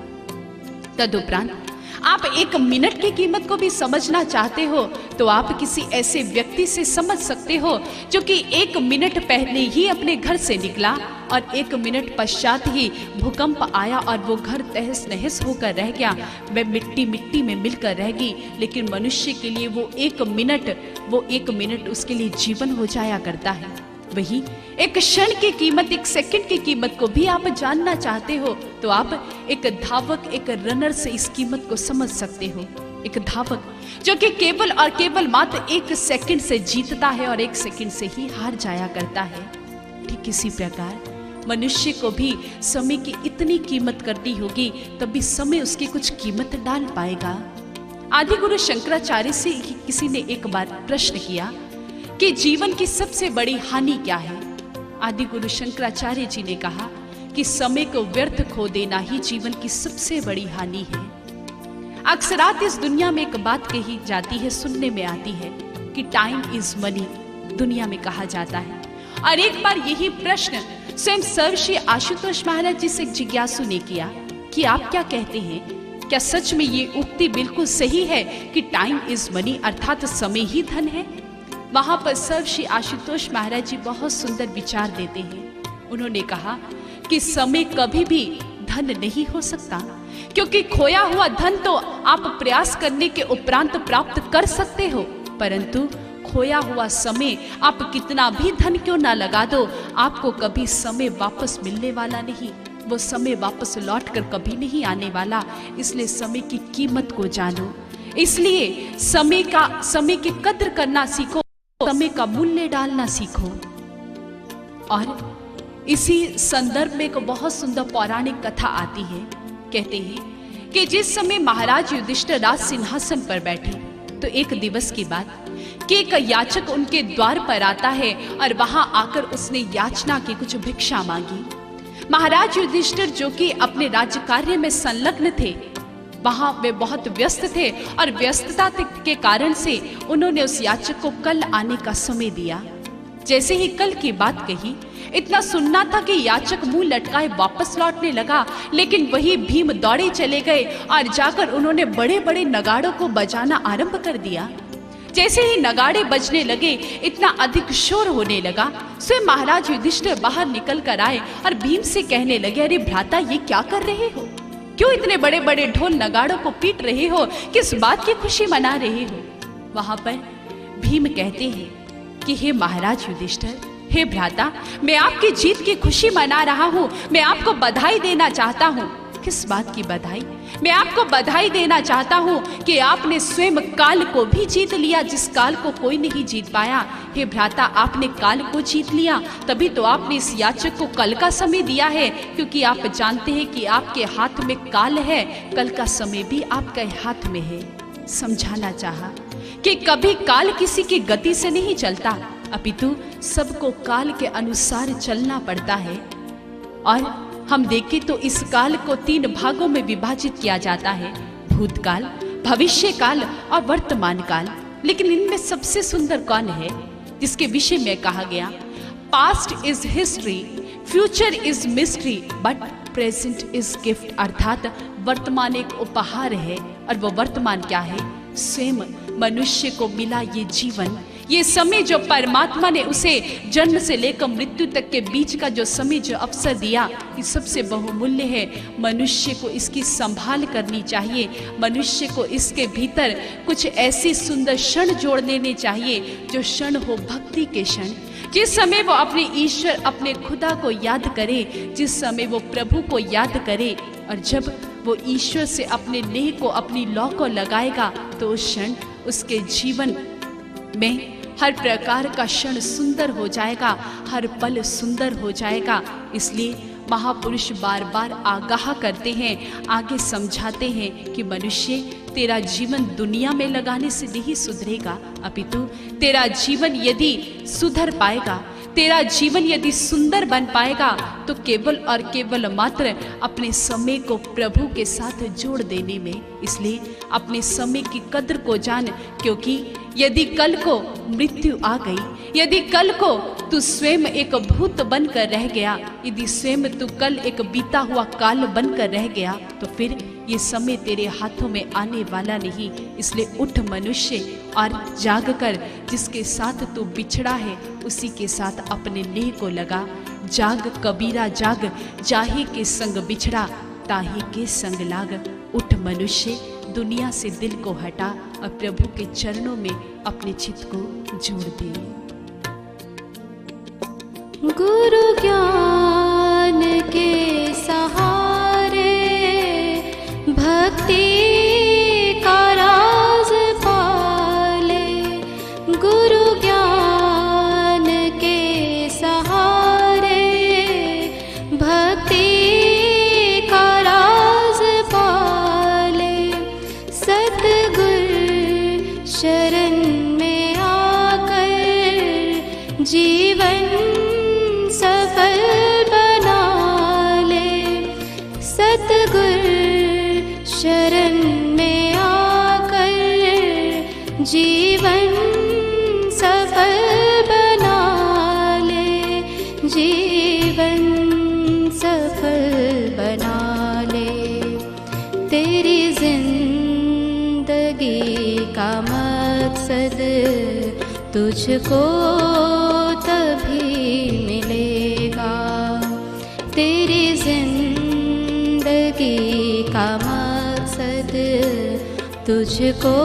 तदुपरांत आप 1 मिनट की कीमत को भी समझना चाहते हो तो आप किसी ऐसे व्यक्ति से समझ सकते हो जो कि 1 मिनट पहले ही अपने घर से निकला और 1 मिनट पश्चात ही भूकंप आया और वो घर तहस नहस होकर रह गया, वह मिट्टी में मिलकर रह गई। लेकिन मनुष्य के लिए वो 1 मिनट उसके लिए जीवन हो जाया करता है। वही एक क्षण की कीमत, 1 सेकंड की कीमत को भी आप जानना चाहते हो तो आप एक धावक, एक रनर से इस कीमत को समझ सकते हो। एक धावक जो कि केवल और केवल मात्र 1 सेकंड से जीतता है और 1 सेकंड से ही हार जाया करता है। ठीक इसी प्रकार मनुष्य को भी समय की इतनी कीमत करनी होगी तभी समय उसकी कुछ कीमत डाल पाएगा। आदि गुरु शंकराचार्य से किसी ने एक बार प्रश्न किया कि जीवन की सबसे बड़ी हानि क्या है। आदि गुरु शंकराचार्य जी ने कहा कि समय को व्यर्थ खो देना ही जीवन की सबसे बड़ी हानि है। अक्सरात इस दुनिया में एक बात कही जाती है, सुनने में आती है कि टाइम इज मनी, दुनिया में कहा जाता है। और एक बार यही प्रश्न स्वयं सर्वश्री आशुतोष महाराज जी से जिज्ञासु ने किया कि आप क्या कहते हैं, क्या सच में ये उक्ति बिल्कुल सही है कि टाइम इज मनी, अर्थात समय ही धन है। वहां पर सर्वश्री आशुतोष महाराज जी बहुत सुंदर विचार देते हैं। उन्होंने कहा कि समय कभी भी धन नहीं हो सकता, क्योंकि खोया हुआ धन तो आप प्रयास करने के उपरांत प्राप्त कर सकते हो, परंतु खोया हुआ समय आप कितना भी धन क्यों ना लगा दो, आपको कभी समय वापस मिलने वाला नहीं, वो समय वापस लौट कर कभी नहीं आने वाला। इसलिए समय की कीमत को जानो, इसलिए समय की कद्र करना सीखो, समय का मूल्य डालना सीखो। और इसी संदर्भ में एक बहुत सुंदर पौराणिक कथा आती है। कहते हैं कि जिस समय महाराज युधिष्ठिर राज सिंहासन पर बैठे तो एक दिवस की बात कि एक याचक उनके द्वार पर आता है और वहां आकर उसने याचना की, कुछ भिक्षा मांगी। महाराज युधिष्ठिर जो कि अपने राज्य कार्य में संलग्न थे, वहां वे बहुत व्यस्त थे और व्यस्तता के कारण से उन्होंने उस याचक को कल आने का समय दिया। जैसे ही कल की बात कही, इतना सुनना था कि याचक मुंह लटकाए वापस लौटने लगा, लेकिन वही भीम दौड़े चले गए और जाकर उन्होंने बड़े बड़े नगाड़ों को बजाना आरंभ कर दिया। जैसे ही नगाड़े बजने लगे, इतना अधिक शोर होने लगा, स्वयं महाराज युधिष्ठिर बाहर निकल कर आए और भीम से कहने लगे, अरे भ्राता ये क्या कर रहे हो, क्यों इतने बड़े बड़े ढोल नगाड़ों को पीट रहे हो, किस बात की खुशी मना रहे हो। वहां पर भीम कहते हैं कि हे महाराज युधिष्ठिर, हे भ्राता, मैं आपकी जीत की खुशी मना रहा हूँ, मैं आपको बधाई देना चाहता हूँ। किस बात की बधाई? मैं आपको बधाई देना चाहता हूँ कि आपने स्वयं काल को भी जीत लिया, जिस काल को कोई नहीं जीत पाया। हे भ्राता, आपने काल को जीत लिया, तभी तो आपने इस याचक को कल का समय दिया है, क्योंकि आप जानते हैं कि आपके हाथ में काल है, कल का समय भी आपके हाथ में है। समझाना चाहा कि कभी काल किसी की गति से नहीं चलता, अपितु सबको काल के अनुसार चलना पड़ता है। और हम देखें तो इस काल को 3 भागों में विभाजित किया जाता है, भूतकाल, भविष्य काल और वर्तमान काल। लेकिन इनमें सबसे सुंदर कौन है जिसके विषय में कहा गया, past is history, future is mystery, but present is gift, अर्थात वर्तमान एक उपहार है। और वो वर्तमान क्या है? स्वयं मनुष्य को मिला ये जीवन, ये समय जो परमात्मा ने उसे जन्म से लेकर मृत्यु तक के बीच का जो समय, जो अवसर दिया, ये सबसे बहुमूल्य है। मनुष्य को इसकी संभाल करनी चाहिए, मनुष्य को इसके भीतर कुछ ऐसी सुंदर क्षण जोड़ लेने चाहिए जो क्षण हो भक्ति के क्षण, जिस समय वो अपने ईश्वर, अपने खुदा को याद करे, जिस समय वो प्रभु को याद करे। और जब वो ईश्वर से अपने नेह को, अपनी लौ को लगाएगा तो उस क्षण उसके जीवन में हर प्रकार का क्षण सुंदर हो जाएगा, हर पल सुंदर हो जाएगा। इसलिए महापुरुष बार बार आगाह करते हैं, आगे समझाते हैं कि मनुष्य, तेरा जीवन दुनिया में लगाने से नहीं सुधरेगा, अपितु तेरा जीवन यदि सुधर पाएगा, तेरा जीवन यदि सुंदर बन पाएगा तो केवल और केवल मात्र अपने समय को प्रभु के साथ जोड़ देने में। इसलिए अपने समय की कद्र को जान, क्योंकि यदि कल को मृत्यु आ गई, यदि कल को तू स्वयं एक भूत बनकर रह गया, यदि स्वयं तू कल एक बीता हुआ काल बनकर रह गया, तो फिर ये समय तेरे हाथों में आने वाला नहीं। इसलिए उठ मनुष्य और जाग कर, जिसके साथ तू बिछड़ा है उसी के साथ अपने नेह को लगा। जाग कबीरा जाग, जाहे के संग बिछड़ा ताहे के संग लाग। उठ मनुष्य, दुनिया से दिल को हटा और प्रभु के चरणों में अपने चित्त को जोड़ दे। गुरु ज्ञान के सहारे भक्ति का राज पाले, गुरु ज्ञान के सहारे भक्ति का राज पाले। सतगुर शरण में आकर जीवन सफल बना ले। सतगुर शरण में आकर जीवन सफल बना ले, जीवन सफल बना ले। तेरी जिंदगी का मकसद तुझको तभी मिलेगा, तेरी जिंदगी का मकसद तुझको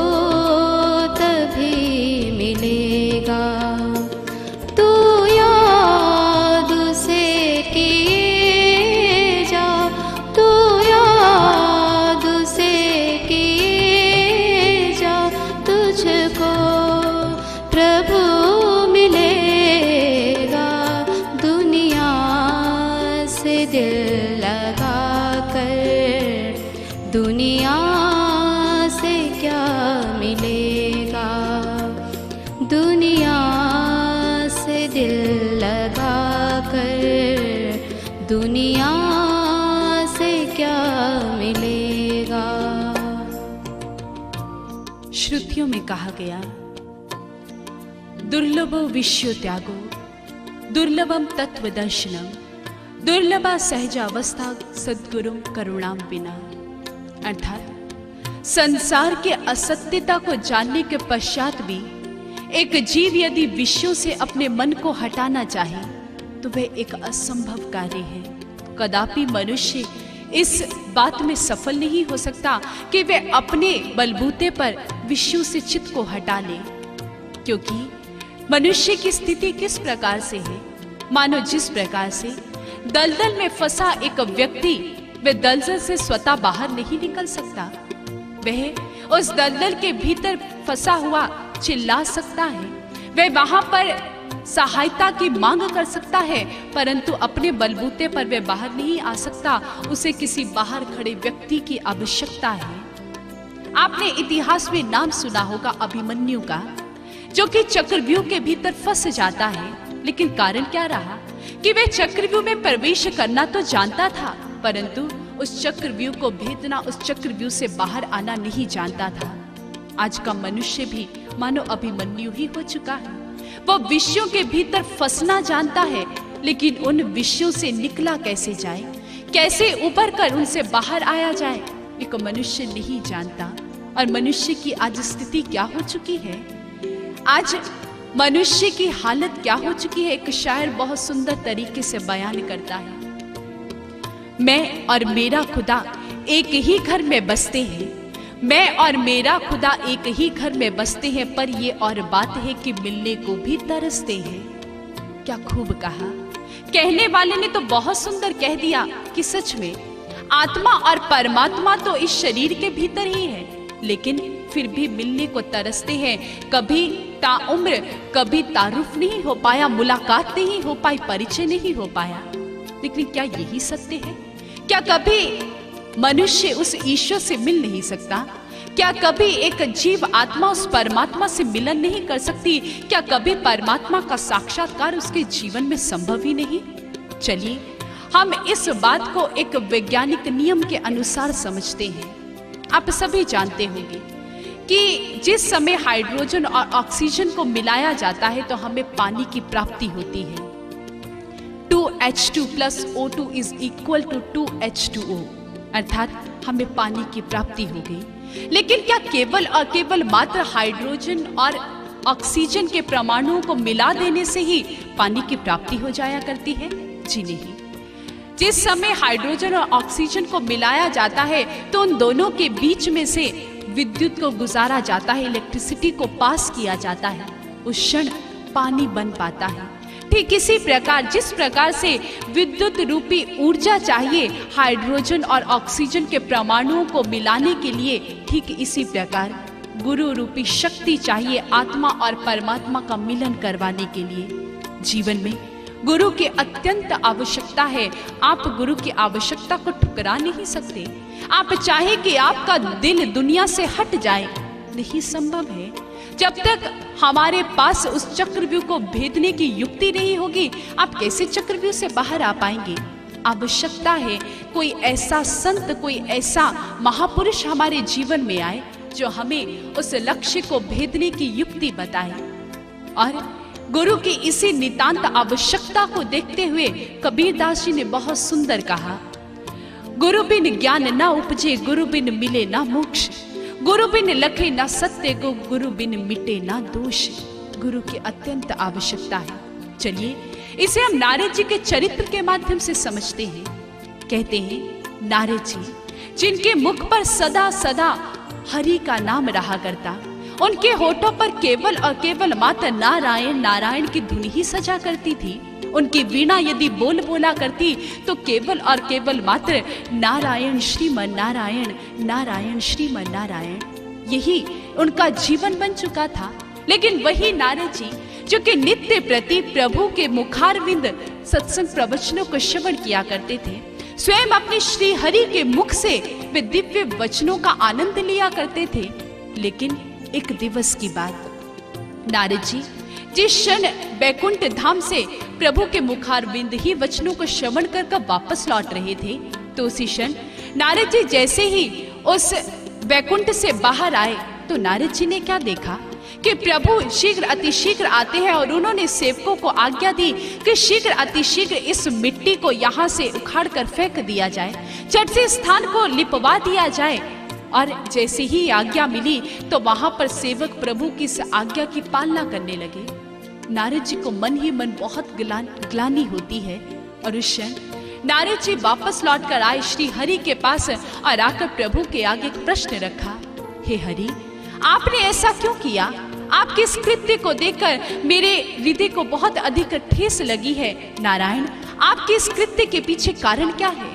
तभी मिलेगा। तू याद से किए जा, तू याद से किए जा, तुझको प्रभु मिलेगा। दुनिया से दिल लगा कर, दुनिया से क्या मिलेगा, दुनिया से दिल लगा कर, दुनिया से क्या मिलेगा। श्रुतियों में कहा गया, दुर्लभो विश्व त्यागो दुर्लभम तत्व दर्शनम, दुर्लभा सहजावस्था सद्गुरुम करुणाम बिना। अर्थात संसार के असत्यता को जानने के पश्चात भी एक जीव यदि विषयों से अपने मन को हटाना चाहे तो वह एक असंभव कार्य है। कदापि मनुष्य इस बात में सफल नहीं हो सकता कि वह अपने बलबूते पर विषयों से चित्त को हटा ले, क्योंकि मनुष्य की स्थिति किस प्रकार से है, मानो जिस प्रकार से दलदल में फंसा एक व्यक्ति वह दलदल से स्वतः बाहर नहीं निकल सकता। वह उस दलदल के भीतर फंसा हुआ चिल्ला सकता है, वह वहां पर सहायता की मांग कर सकता है, परंतु अपने बलबूते पर वह बाहर नहीं आ सकता। उसे किसी बाहर खड़े व्यक्ति की आवश्यकता है। आपने इतिहास में नाम सुना होगा अभिमन्यु का, जो कि चक्रव्यूह के भीतर फंस जाता है। लेकिन कारण क्या रहा कि वह चक्रव्यूह में प्रवेश करना तो जानता था, परंतु उस चक्रव्यूह को भेदना, उस चक्रव्यूह से बाहर आना नहीं जानता था। आज का मनुष्य भी मानो अभिमन्यु ही हो चुका है। वो विषयों के भीतर फंसना जानता है, लेकिन उन विषयों से निकला कैसे जाए, कैसे उबर कर उनसे बाहर आया जाए, एक मनुष्य नहीं जानता। और मनुष्य की आज स्थिति क्या हो चुकी है, आज मनुष्य की हालत क्या हो चुकी है, एक शायर बहुत सुंदर तरीके से बयान करता है। मैं और मेरा खुदा एक ही घर में बसते हैं, मैं और मेरा खुदा एक ही घर में बसते हैं, पर ये और बात है कि मिलने को भी तरसते हैं। क्या खूब कहा। कहने वाले ने तो बहुत सुंदर कह दिया कि सच में आत्मा और परमात्मा तो इस शरीर के भीतर ही है, लेकिन फिर भी मिलने को तरसते हैं। कभी ताउम्र, कभी तारुफ नहीं हो पाया, मुलाकात नहीं हो पाई, परिचय नहीं हो पाया। लेकिन क्या यही सत्य है? क्या कभी मनुष्य उस ईश्वर से मिल नहीं सकता? क्या कभी एक जीव आत्मा उस परमात्मा से मिलन नहीं कर सकती? क्या कभी परमात्मा का साक्षात्कार उसके जीवन में संभव ही नहीं? चलिए हम इस बात को एक वैज्ञानिक नियम के अनुसार समझते हैं। आप सभी जानते होंगे कि जिस समय हाइड्रोजन और ऑक्सीजन को मिलाया जाता है तो हमें पानी की प्राप्ति होती है। 2H2 plus O2 is equal to 2H2O, अर्थात हमें पानी की प्राप्ति हो गई। लेकिन क्या केवल और केवल मात्र हाइड्रोजन और ऑक्सीजन के परमाणुओं को मिला देने से ही पानी की प्राप्ति हो जाया करती है? जी नहीं। जिस समय हाइड्रोजन और ऑक्सीजन को मिलाया जाता है तो उन दोनों के बीच में से विद्युत को गुजारा जाता है, इलेक्ट्रिसिटी को पास किया जाता है, उस क्षण पानी बन पाता है। ठीक इसी प्रकार जिस प्रकार से विद्युत रूपी ऊर्जा चाहिए हाइड्रोजन और ऑक्सीजन के परमाणुओं को मिलाने के लिए, ठीक इसी प्रकार गुरु रूपी शक्ति चाहिए आत्मा और परमात्मा का मिलन करवाने के लिए। जीवन में गुरु की अत्यंत आवश्यकता है। आप गुरु की आवश्यकता को ठुकरा नहीं सकते। आप चाहे कि आपका दिल दुनिया से हट जाए, नहीं संभव है। जब तक हमारे पास उस चक्रव्यूह को भेदने की युक्ति नहीं होगी, आप कैसे चक्रव्यूह से बाहर आ पाएंगे? आवश्यकता है कोई ऐसा संत, कोई ऐसा महापुरुष हमारे जीवन में आए जो हमें उस लक्ष्य को भेदने की युक्ति बताए। और गुरु की इसी नितांत आवश्यकता को देखते हुए कबीरदास जी ने बहुत सुंदर कहा, गुरु बिन ज्ञान न उपजे, गुरु बिन मिले ना मोक्ष, गुरु बिन लखे ना सत्य, गुरु बिन मिटे ना दोष। गुरु की अत्यंत आवश्यकता है। चलिए इसे हम नारद जी के चरित्र के माध्यम से समझते हैं। कहते हैं नारद जी जिनके मुख पर सदा सदा हरि का नाम रहा करता, उनके होठों पर केवल और केवल मात्र नारायण नारायण की धुन ही सजा करती थी। उनकी वीणा यदि बोल बोला करती तो केवल और केवल मात्र नारायण श्रीमन नारायण, नारायण श्रीमन नारायण, यही उनका जीवन बन चुका था। लेकिन वही नारद जी जो कि नित्य प्रति प्रभु के मुखारविंद सत्संग प्रवचनों को श्रवण किया करते थे, स्वयं अपने श्री हरि के मुख से वे दिव्य वचनों का आनंद लिया करते थे। लेकिन एक दिवस की बात, नारद जी जिस क्षण बैकुंठ धाम से प्रभु के मुखारविंद ही वचनों को श्रवण कर वापस लौट रहे थे, तो उसी क्षण नारद जी जैसे ही उस बैकुंठ से बाहर आए तो नारद जी ने क्या देखा कि प्रभु शीघ्र अतिशीघ्र आते हैं और उन्होंने सेवकों को आज्ञा दी कि शीघ्र अतिशीघ्र इस मिट्टी को यहाँ से उखाड़ कर फेंक दिया जाए, चट से स्थान को लिपवा दिया जाए। और जैसे ही आज्ञा मिली तो वहां पर सेवक प्रभु की इस आज्ञा की पालना करने लगे। नारद जी को मन ही मन बहुत ग्लानि होती है और उस क्षण नारद जी वापस लौट कर आए श्री हरि के पास और आकर प्रभु के आगे एक प्रश्न रखा, हे हरि आपने ऐसा क्यों किया? आपके इस कृत्य को देखकर मेरे हृदय को बहुत अधिक ठेस लगी है। नारायण आपके इस कृत्य के पीछे कारण क्या है?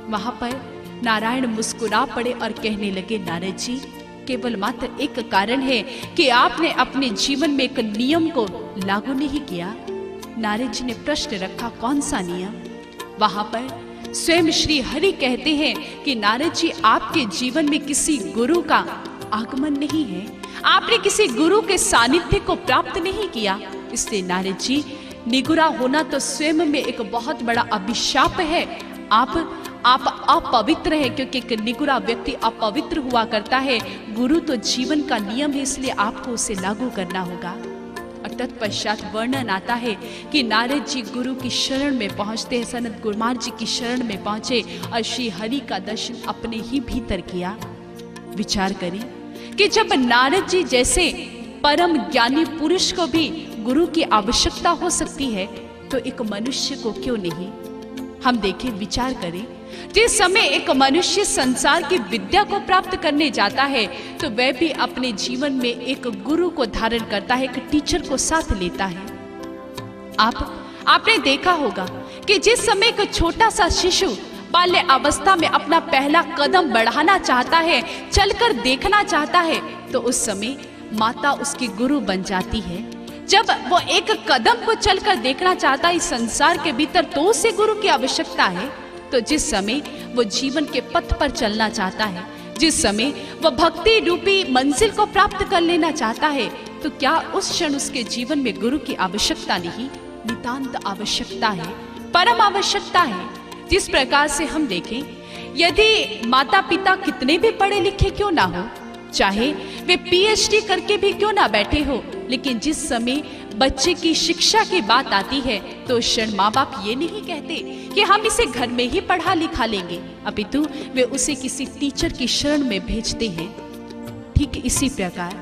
वहां पर नारायण मुस्कुरा पड़े और कहने लगे, नारद जी केवल मात्र एक कारण है कि आपने अपने जीवन में एक नियम को लागू नहीं किया। नारद जी ने प्रश्न रखा, कौन सा नियम? वहां पर स्वयं श्री हरि कहते हैं कि नारद जी आपके जीवन में किसी गुरु का आगमन नहीं है, आपने किसी गुरु के सानिध्य को प्राप्त नहीं किया। इसलिए नारद जी निगुरा होना तो स्वयं में एक बहुत बड़ा अभिशाप है। आप अपवित्र है, क्योंकि एक निगुरा व्यक्ति अपवित्र हुआ करता है। गुरु तो जीवन का नियम है, इसलिए आपको उसे लागू करना होगा। और तत्पश्चात वर्णन आता है कि नारद जी गुरु की शरण में पहुंचते हैं, सनत कुमार जी की शरण में पहुंचे और श्री हरि का दर्शन अपने ही भीतर किया। विचार करें कि जब नारद जी जैसे परम ज्ञानी पुरुष को भी गुरु की आवश्यकता हो सकती है, तो एक मनुष्य को क्यों नहीं? हम देखें, विचार करें, जिस समय एक मनुष्य संसार की विद्या को प्राप्त करने जाता है तो वह भी अपने जीवन में एक गुरु को धारण करता है, एक टीचर को साथ लेता है। आपने देखा होगा कि जिस समय एक छोटा सा शिशु बाल्य अवस्था में अपना पहला कदम बढ़ाना चाहता है, चलकर देखना चाहता है, तो उस समय माता उसकी गुरु बन जाती है। जब वो एक कदम को चलकर देखना चाहता है इस संसार के भीतर, तो उसे गुरु की आवश्यकता है। तो जिस समय वो जीवन के पथ पर चलना चाहता है, जिस समय वह भक्ति रूपी मंजिल को प्राप्त कर लेना चाहता है, तो क्या उस क्षण उसके जीवन में गुरु की आवश्यकता नहीं, नितांत आवश्यकता है, परम आवश्यकता है। जिस प्रकार से हम देखें, यदि माता पिता कितने भी पढ़े लिखे क्यों ना हो, चाहे वे पीएचडी करके भी क्यों ना बैठे हो, लेकिन जिस समय बच्चे की शिक्षा की बात आती है, तो क्षण माँ बाप ये नहीं कहते कि हम इसे घर में ही पढ़ा लिखा लेंगे, अपितु वे उसे किसी टीचर की शरण में भेजते हैं। ठीक इसी प्रकार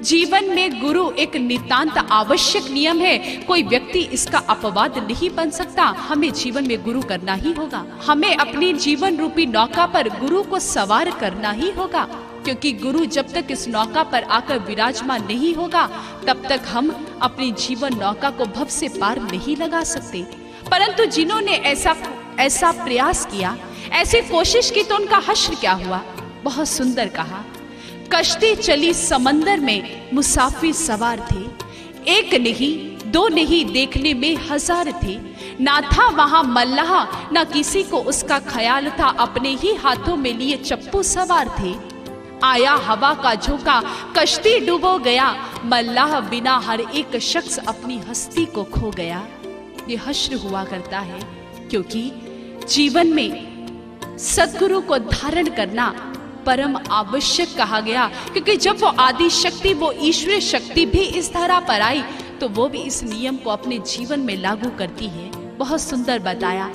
जीवन में गुरु एक नितांत आवश्यक नियम है। कोई व्यक्ति इसका अपवाद नहीं बन सकता। हमें जीवन में गुरु करना ही होगा। हमें अपनी जीवन रूपी नौका पर गुरु को सवार करना ही होगा, क्योंकि गुरु जब तक इस नौका पर आकर विराजमान नहीं होगा, तब तक हम अपनी जीवन नौका को भव से पार नहीं लगा सकते। परंतु जिन्होंने ऐसा प्रयास किया, ऐसी कोशिश की, तो उनका हश्र क्या हुआ। बहुत सुंदर कहा, कश्ती चली समंदर में मुसाफिर सवार थे, एक नहीं दो नहीं देखने में हजार थे, ना था वहां मल्लाह ना किसी को उसका ख्याल था, अपने ही हाथों में लिए चप्पू सवार थे। आया हवा का झोंका कश्ती डूबो गया, मल्लाह बिना हर एक शख्स अपनी हस्ती को खो गया। ये हश्र हुआ करता है, क्योंकि जीवन में सद्गुरु को धारण करना परम आवश्यक कहा गया, क्योंकि जब वो आदि शक्ति, वो ईश्वरीय शक्ति भी इस धरा पर आई, तो वो भी इस नियम को अपने जीवन में लागू करती है। बहुत सुंदर बताया,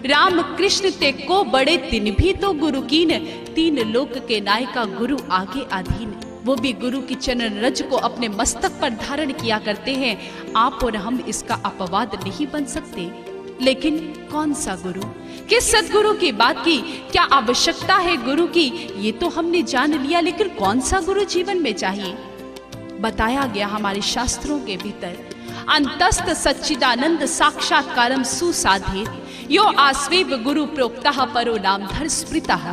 राम कृष्ण ते को बड़े दिन भी तो गुरु कीन, तीन लोक के नायका गुरु आगे अधीन। वो भी गुरु की चरण रज को अपने मस्तक पर धारण किया करते हैं। आप और हम इसका अपवाद नहीं बन सकते। लेकिन कौन सा गुरु, किस सदगुरु की बात की, क्या आवश्यकता है गुरु की, ये तो हमने जान लिया, लेकिन कौन सा गुरु जीवन में चाहिए। बताया गया हमारे शास्त्रों के भीतर, अंतस्थ सच्चिदानंद साक्षात्कारम सुसाधे यो आस्वेव गुरु प्रोक्तः परो नामधर स्मृतः।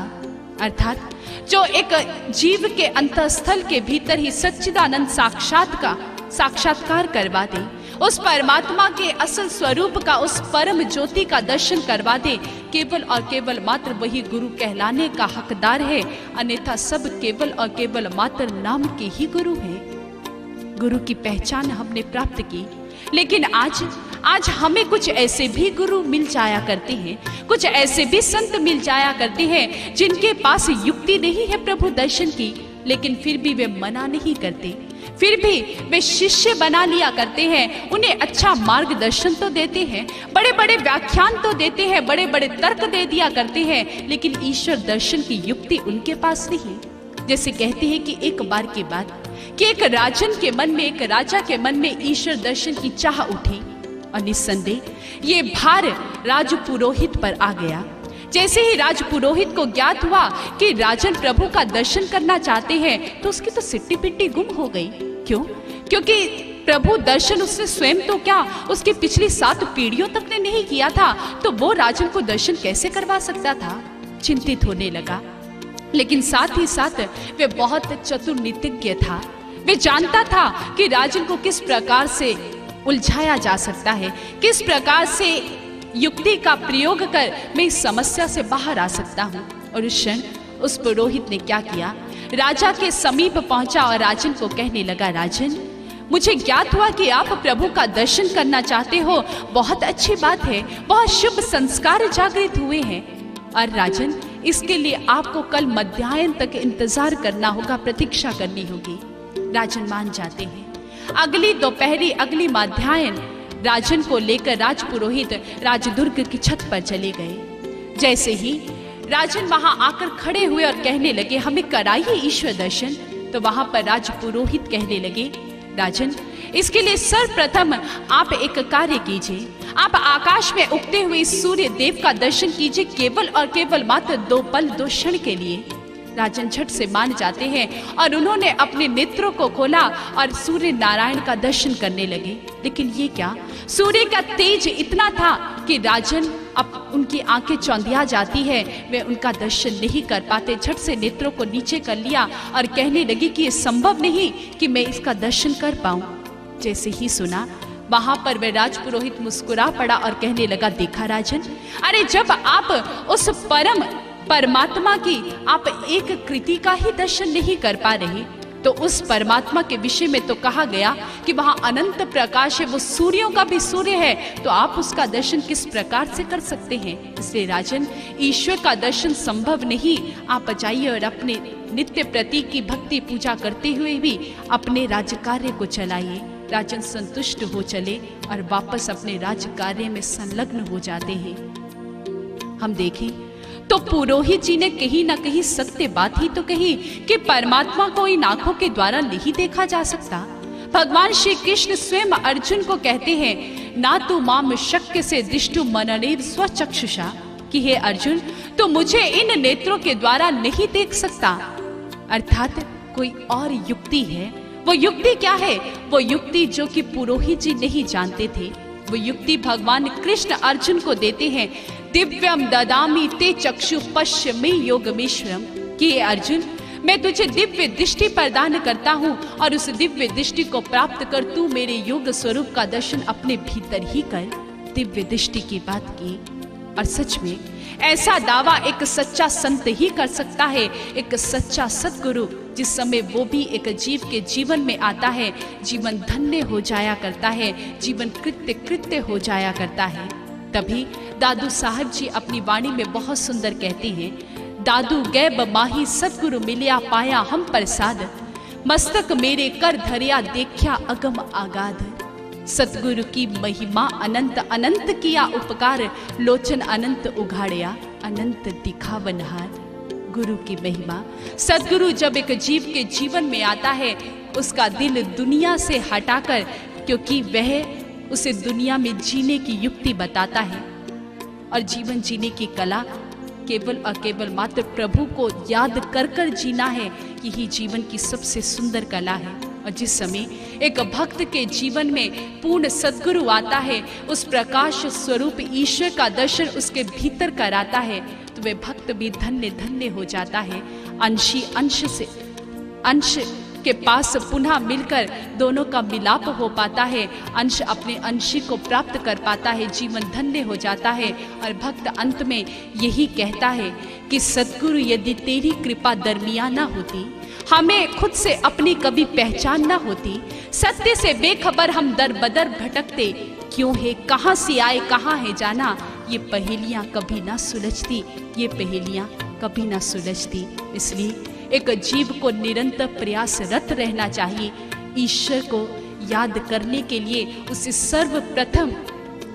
अर्थात जो एक जीव के अंतःस्थल के भीतर ही सच्चिदानंद साक्षात्कार करवा दे, उस परमात्मा के असल स्वरूप का, उस परम ज्योति का दर्शन करवा दे, केवल और केवल मात्र वही गुरु कहलाने का हकदार है। अन्यथा सब केवल और केवल मात्र नाम के ही गुरु हैं। गुरु की पहचान हमने प्राप्त की, लेकिन आज हमें कुछ ऐसे भी गुरु मिल जाया करते हैं, कुछ ऐसे भी संत मिल जाया करते हैं जिनके पास युक्ति नहीं है प्रभु दर्शन की, लेकिन फिर भी वे मना नहीं करते, फिर भी वे शिष्य बना लिया करते हैं। उन्हें अच्छा मार्गदर्शन तो देते हैं, बड़े बड़े व्याख्यान तो देते हैं, बड़े बड़े तर्क दे दिया करते हैं, लेकिन ईश्वर दर्शन की युक्ति उनके पास नहीं। जैसे कहते हैं कि एक बार की बात कि एक राजन के मन में, एक राजा के मन में ईश्वर दर्शन की चाह उठी, और निस्संदेह ये भार राजपुरोहित पर आ गया। जैसे ही राजपुरोहित को ज्ञात हुआ कि राजन प्रभु का दर्शन करना चाहते हैं, तो उसकी तो सिट्टी पिट्टी गुम हो गई। क्यों? क्योंकि प्रभु दर्शन उसने स्वयं तो क्या, उसकी पिछली 7 पीढ़ियों तक ने नहीं किया था, तो वो राजन को दर्शन कैसे करवा सकता था। चिंतित होने लगा, लेकिन साथ ही साथ वे बहुत चतुर नीतिज्ञ था। वे जानता था कि राजन को किस प्रकार से उलझाया जा सकता है, किस प्रकार से युक्ति का प्रयोग कर मैं इस समस्या से बाहर आ सकता हूँ। और उस क्षण उस पुरोहित ने क्या किया, राजा के समीप पहुंचा और राजन को कहने लगा, राजन, मुझे ज्ञात हुआ कि आप प्रभु का दर्शन करना चाहते हो, बहुत अच्छी बात है, बहुत शुभ संस्कार जागृत हुए हैं। और राजन, इसके लिए आपको कल मध्याह्न तक इंतजार करना होगा, प्रतीक्षा करनी होगी। राजन मान जाते हैं। अगली दोपहरी, अगली मध्याह्न राजन को लेकर राजपुरोहित राजदुर्ग की छत पर चले गए। जैसे ही राजन वहां आकर खड़े हुए और कहने लगे, हमें कराइए ईश्वर दर्शन, तो वहां पर राजपुरोहित कहने लगे, राजन, इसके लिए सर्वप्रथम आप एक कार्य कीजिए, आप आकाश में उगते हुए सूर्य देव का दर्शन कीजिए, केवल और केवल मात्र 2 पल 2 क्षण के लिए। राजन झट से मान जाते हैं और उन्होंने अपने नेत्रों को खोला और सूर्य नारायण का दर्शन करने लगे। लेकिन ये क्या, सूर्य का तेज इतना था कि राजन अब उनकी आंखें चौंधिया जाती है, वे उनका दर्शन नहीं कर पाते। झट से नेत्रों को नीचे कर लिया और कहने लगी कि ये संभव नहीं कि मैं इसका दर्शन कर पाऊं। जैसे ही सुना, वहां पर वह राजपुरोहित मुस्कुरा पड़ा और कहने लगा, देखा राजन, अरे जब आप उस परमात्मा की आप एक कृति का ही दर्शन नहीं कर पा रहे, तो उस परमात्मा के विषय में तो कहा गया कि वहां अनंत प्रकाश है, वो सूर्यों का भी सूर्य है, तो आप उसका दर्शन किस प्रकार से कर सकते हैं? इसलिए राजन, ईश्वर का दर्शन संभव नहीं। आप जाइए और अपने नित्य प्रतीक की भक्ति पूजा करते हुए भी अपने राज्य कार्य को चलाइए। राजन संतुष्ट हो चले और वापस अपने राज्य कार्य में संलग्न हो जाते हैं। हम देखें तो पुरोहित जी ने कहीं ना कहीं सत्य बात ही तो कही कि परमात्मा को इन आंखों के द्वारा नहीं देखा जा सकता। भगवान श्री कृष्ण स्वयं अर्जुन को कहते हैं, ना तू माम शक्य से दिष्टु मननेव स्वचक्षुषा, कि हे अर्जुन, तो मुझे इन नेत्रों के द्वारा नहीं देख सकता। अर्थात कोई और युक्ति है। वो युक्ति क्या है? वो युक्ति जो कि पुरोहित जी नहीं जानते थे, वो युक्ति भगवान कृष्ण अर्जुन को देते हैं। दिव्यम ददामी ते चक्षु पश्यमि योगमीश्वरम, कि अर्जुन, मैं तुझे दिव्य दृष्टि प्रदान करता हूँ और उस दिव्य दृष्टि को प्राप्त कर तू मेरे योग स्वरूप का दर्शन अपने भीतर ही कर। दिव्य दृष्टि की बात की, और सच में ऐसा दावा एक सच्चा संत ही कर सकता है, एक सच्चा सद्गुरु। जिस समय वो भी एक जीव के जीवन में आता है, जीवन धन्य हो जाया करता है, जीवन कृत्य कृत्य हो जाया करता है। तभी दादू साहब जी अपनी वाणी में बहुत सुंदर कहते हैं, दादू गैब माही सद्गुरु मिलिया पाया हम प्रसाद, मस्तक मेरे कर धरिया देखा अगम आगाध। सतगुरु की महिमा अनंत, अनंत किया उपकार, लोचन अनंत उघाड़िया अनंत दिखावनहार। गुरु की महिमा, सतगुरु जब एक जीव के जीवन में आता है, उसका दिल दुनिया से हटाकर, क्योंकि वह उसे दुनिया में जीने की युक्ति बताता है, और जीवन जीने की कला केवल और केवल मात्र प्रभु को याद कर कर जीना है, यही जीवन की सबसे सुंदर कला है। और जिस समय एक भक्त के जीवन में पूर्ण सद्गुरु आता है, उस प्रकाश स्वरूप ईश्वर का दर्शन उसके भीतर कराता है, तो वह भक्त भी धन्य धन्य हो जाता है। अंशी अंश के पास पुनः मिलकर दोनों का मिलाप हो पाता है, अंश अपने अंशी को प्राप्त कर पाता है, जीवन धन्य हो जाता है। और भक्त अंत में यही कहता है कि सद्गुरु, यदि तेरी कृपा दरमियान ना होती, हमें खुद से अपनी कभी पहचान ना होती, सत्य से बेखबर हम दर बदर भटकते, क्यों है कहाँ से आए कहाँ है जाना, ये पहेलियां कभी ना सुलझती, ये पहेलियां कभी ना सुलझती। इसलिए एक जीव को निरंतर प्रयासरत रहना चाहिए, ईश्वर को याद करने के लिए उसे सर्वप्रथम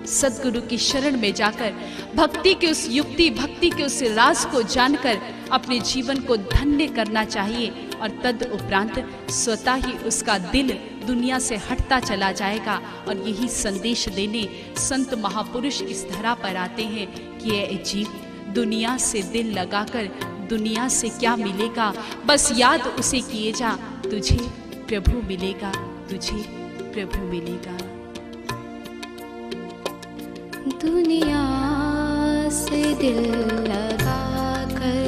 सद्गुरु की शरण में जाकर भक्ति के उस युक्ति, भक्ति के उस राज को जानकर अपने जीवन को धन्य करना चाहिए, और तद उपरांत स्वतः ही उसका दिल दुनिया से हटता चला जाएगा। और यही संदेश देने संत महापुरुष इस धरा पर आते हैं कि ये जीव, दुनिया से दिल लगाकर दुनिया से क्या मिलेगा, बस याद उसे किए जा, तुझे प्रभु मिलेगा, तुझे प्रभु मिलेगा। दुनिया से दिल लगाकर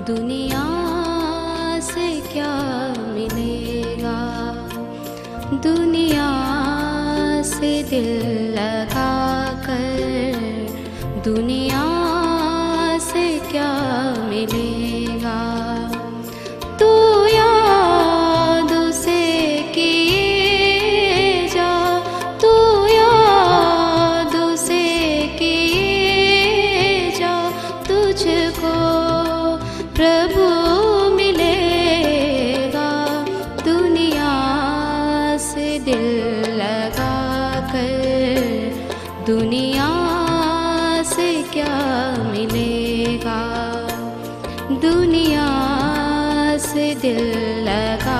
दुनिया से क्या मिलेगा, दुनिया से दिल लगाकर दुनिया से क्या मिलेगा। तू याद से किए जा, तू याद से किए जा, तुझको प्रभु मिलेगा। दुनिया से दिल लगाकर दुनिया से क्या मिलेगा, दुनिया से दिल लगा